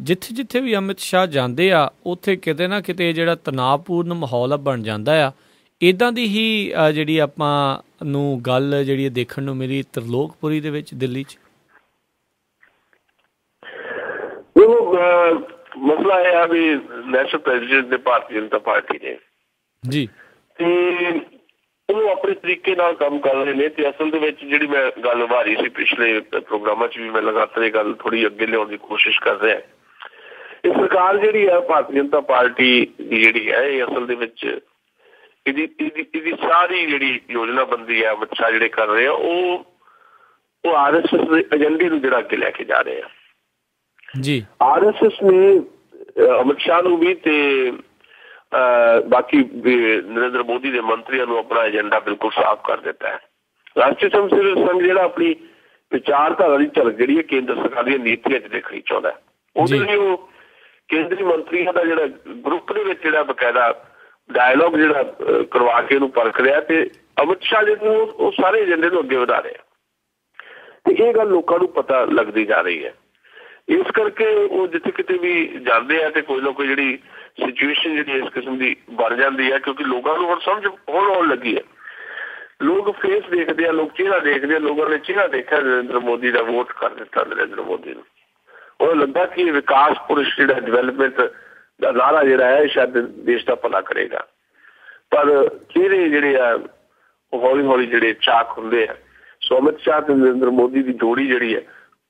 ਜਿੱਥੇ ਜਿੱਥੇ ਵੀ ਅਮਿਤ ਸ਼ਾਹ ਜਾਂਦੇ ਆ ਉੱਥੇ ਕਿਤੇ ਨਾ ਕਿਤੇ ਜਿਹੜਾ ਤਣਾਅਪੂਰਨ ਮਾਹੌਲ ਬਣ ਜਾਂਦਾ ਆ। ਇੱਦਾਂ ਦੀ ਹੀ ਜਿਹੜੀ ਆਪਾਂ ਨੂੰ ਗੱਲ ਜਿਹੜੀ ਦੇਖਣ ਨੂੰ ਮਿਲੀ ਤਰਲੋਕਪੁਰੀ ਦੇ ਵਿੱਚ ਦਿੱਲੀ 'ਚ। ਮਸਲਾ ਇਹ ਆ ਵੀ ਨੈਸ਼ਨਲ ਪ੍ਰੈਜ਼ੀਡੈਂਟ ਨੇ ਭਾਰਤੀ ਜਨਤਾ ਪਾਰਟੀ ਨੇ ਜੀ ਤੇ ਉਹਨੂੰ ਆਪਣੇ ਤਰੀਕੇ ਨਾਲ ਕੰਮ ਕਰ ਰਹੇ ਨੇ। ਤੇ ਅਸਲ ਦੇ ਵਿੱਚ ਜਿਹੜੀ ਮੈਂ ਗੱਲ ਉਭਾਰੀ ਸੀ ਪਿਛਲੇ ਪ੍ਰੋਗਰਾਮਾਂ 'ਚ ਵੀ ਮੈਂ ਲਗਾਤਾਰ ਇਹ ਗੱਲ ਥੋੜ੍ਹੀ ਅੱਗੇ ਲਿਆਉਣ ਦੀ ਕੋਸ਼ਿਸ਼ ਕਰ ਰਿਹਾ। ਇਹ ਸਰਕਾਰ ਜਿਹੜੀ ਹੈ ਭਾਰਤੀ ਜਨਤਾ ਪਾਰਟੀ ਦੀ ਜਿਹੜੀ ਹੈ ਇਹ ਅਸਲ ਦੇ ਵਿੱਚ ਇਹਦੀ ਸਾਰੀ ਜਿਹੜੀ ਯੋਜਨਾਬੰਦੀ ਹੈ ਅਮਿਤ ਸ਼ਾਹ ਜਿਹੜੇ ਕਰ ਰਹੇ ਆ ਉਹ RSS ਦੇ ਏਜੰਡੇ ਨੂੰ ਜਿਹੜਾ ਅੱਗੇ ਲੈ ਕੇ ਜਾ ਰਹੇ ਆ ਜੀ। RSS ਨੇ ਅਮਿਤ ਸ਼ਾਹ ਨੂੰ ਵੀ ਤੇ ਬਾਕੀ ਨਰਿੰਦਰ ਮੋਦੀ ਦੇ ਮੰਤਰੀਆਂ ਨੂੰ ਆਪਣਾ ਏਜੰਡਾ ਬਿਲਕੁਲ ਸਾਫ਼ ਕਰ ਦਿੱਤਾ ਹੈ। ਰਾਸ਼ਟਰੀ ਸਵੈਮ ਸੇਵਕ ਸੰਘ ਜਿਹੜਾ ਆਪਣੀ ਵਿਚਾਰਧਾਰਾ ਦੀ ਝਲਕ ਜਿਹੜੀ ਹੈ ਕੇਂਦਰ ਸਰਕਾਰ ਦੀਆਂ ਨੀਤੀਆਂ 'ਚ ਦੇਖਣੀ ਚਾਹੁੰਦਾ ਉਹਦੇ ਲਈ ਉਹ ਕੇਂਦਰੀ ਮੰਤਰੀਆਂ ਦਾ ਜਿਹੜਾ ਗਰੁੱਪ ਦੇ ਵਿੱਚ ਜਿਹੜਾ ਬਕਾਇਦਾ ਡਾਇਲੋਗ ਜਿਹੜਾ ਕਰਵਾ ਕੇ ਉਹਨੂੰ ਪਰਖ ਰਿਹਾ ਤੇ ਅਮਿਤ ਸ਼ਾਹ ਜਿਹੜੇ ਉਹ ਸਾਰੇ ਏਜੰਡੇ ਨੂੰ ਅੱਗੇ ਵਧਾ ਰਿਹਾ ਤੇ ਇਹ ਗੱਲ ਲੋਕਾਂ ਨੂੰ ਪਤਾ ਲੱਗਦੀ ਜਾ ਰਹੀ ਹੈ। ਇਸ ਕਰਕੇ ਉਹ ਜਿੱਥੇ ਕਿਤੇ ਵੀ ਜਾਂਦੇ ਆ ਤੇ ਕੋਈ ਨਾ ਕੋਈ ਜਿਹੜੀ ਸਿਚੁਏਸ਼ਨ ਜਿਹੜੀ ਇਸ ਕਿਸਮ ਦੀ ਬਣ ਜਾਂਦੀ ਹੈ ਕਿਉਂਕਿ ਲੋਕਾਂ ਨੂੰ ਹੁਣ ਸਮਝ ਆਉਣ ਲੱਗੀ ਹੈ। ਲੋਕ ਫੇਸ ਦੇਖਦੇ ਆ, ਲੋਕ ਚਿਹਰਾ ਦੇਖਦੇ ਆ। ਲੋਕਾਂ ਨੇ ਚਿਹਰਾ ਦੇਖਿਆ ਨਰਿੰਦਰ ਮੋਦੀ ਦਾ, ਵੋਟ ਕਰ ਦਿੱਤਾ ਨਰਿੰਦਰ ਮੋਦੀ ਨੂੰ। ਉਹ ਲੱਗਾ ਕਿ ਵਿਕਾਸ ਪੁਰਸ਼ ਜਿਹੜਾ ਡਿਵੈਲਪਮੈਂਟ ਦਾ ਨਾਰਾ ਜਿਹੜਾ ਹੈ ਸ਼ਾਇਦ ਦੇਸ਼ ਦਾ ਭਲਾ ਕਰੇਗਾ। ਪਰ ਚਿਹਰੇ ਜਿਹੜੇ ਆ ਉਹ ਹੌਲੀ ਹੌਲੀ ਜਿਹੜੇ ਚਾਕ ਹੁੰਦੇ ਆ। ਸੋ ਅਮਿਤ ਸ਼ਾਹ ਤੇ ਨਰਿੰਦਰ ਮੋਦੀ ਦੀ ਜੋੜੀ ਜਿਹੜੀ ਹੈ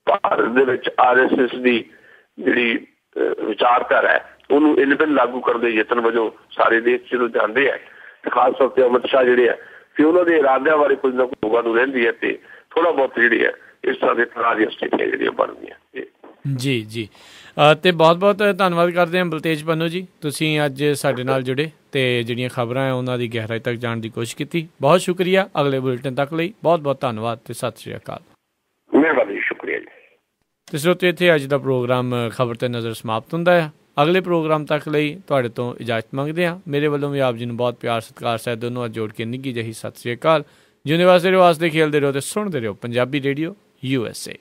ਭਾਰਤ ਦੇ ਵਿੱਚ RSS ਦੀ ਜਿਹੜੀ ਵਿਚਾਰਧਾਰਾ ਹੈ ਉਹਨੂੰ ਇਨਬਿਲ ਲਾਗੂ ਕਰਨ ਦੇ ਯਤਨ ਵਜੋਂ ਸਾਰੇ ਦੇਸ਼ ਜਦੋਂ ਜਾਂਦੇ ਆ ਤੇ ਖਾਸ ਤੌਰ ਤੇ ਅਮਿਤ ਸ਼ਾਹ ਜਿਹੜੇ ਆ ਤੇ ਉਹਨਾਂ ਦੇ ਇਰਾਦਿਆਂ ਬਾਰੇ ਕੁਝ ਨਾ ਕੁਝ ਲੋਕਾਂ ਨੂੰ ਰਹਿੰਦੀ ਹੈ ਤੇ ਥੋੜਾ ਬਹੁਤ ਜਿਹੜੀ ਹੈ ਇਸ ਤਰ੍ਹਾਂ ਦੇ ਤਰ੍ਹਾਂ ਦੀਆਂ ਸਥਿਤੀਆਂ ਜਿਹੜੀਆਂ ਬਣਦੀਆਂ। ਜੀ ਜੀ ਤੇ ਬਹੁਤ ਬਹੁਤ ਧੰਨਵਾਦ ਕਰਦੇ ਹਾਂ ਬਲਤੇਜ ਪੰਨੂ ਜੀ, ਤੁਸੀਂ ਅੱਜ ਸਾਡੇ ਨਾਲ ਜੁੜੇ ਤੇ ਜਿਹੜੀਆਂ ਖਬਰਾਂ ਹੈ ਉਹਨਾਂ ਦੀ ਗਹਿਰਾਈ ਤੱਕ ਜਾਣ ਦੀ ਕੋਸ਼ਿਸ਼ ਕੀਤੀ। ਬਹੁਤ ਸ਼ੁਕਰੀਆ। ਅਗਲੇ ਬੁਲੇਟਿਨ ਤੱਕ ਲਈ ਬਹੁਤ ਬਹੁਤ ਧੰਨਵਾਦ ਤੇ ਸਤਿ ਸ਼੍ਰੀ ਅਕਾਲ। ਮਿਹਰਬਾਨੀ, ਸ਼ੁਕਰੀਆ ਜੀ। ਤੇ ਸਰੋਤਿਓ ਇੱਥੇ ਅੱਜ ਦਾ ਪ੍ਰੋਗਰਾਮ ਖਬਰ ਤੇ ਨਜ਼ਰ ਸਮਾਪਤ ਹੁੰਦਾ ਹੈ। ਅਗਲੇ ਪ੍ਰੋਗਰਾਮ ਤੱਕ ਲਈ ਤੁਹਾਡੇ ਤੋਂ ਇਜਾਜ਼ਤ ਮੰਗਦੇ ਹਾਂ। ਮੇਰੇ ਵੱਲੋਂ ਵੀ ਆਪ ਜੀ ਨੂੰ ਬਹੁਤ ਪਿਆਰ ਸਤਿਕਾਰ ਸਹਿਤ ਦੋਨੋਂ ਜੋੜ ਕੇ ਨਿੱਘੀ ਜਿਹੀ ਸਤਿ ਸ਼੍ਰੀ ਅਕਾਲ। ਜਿਉਂਦੇ ਵਾਸਤੇ ਰਹੋ, ਖੇਲਦੇ ਰਹੋ ਤੇ ਸੁਣਦੇ ਰਹੋ ਪੰਜਾਬੀ ਰੇਡੀਓ USA।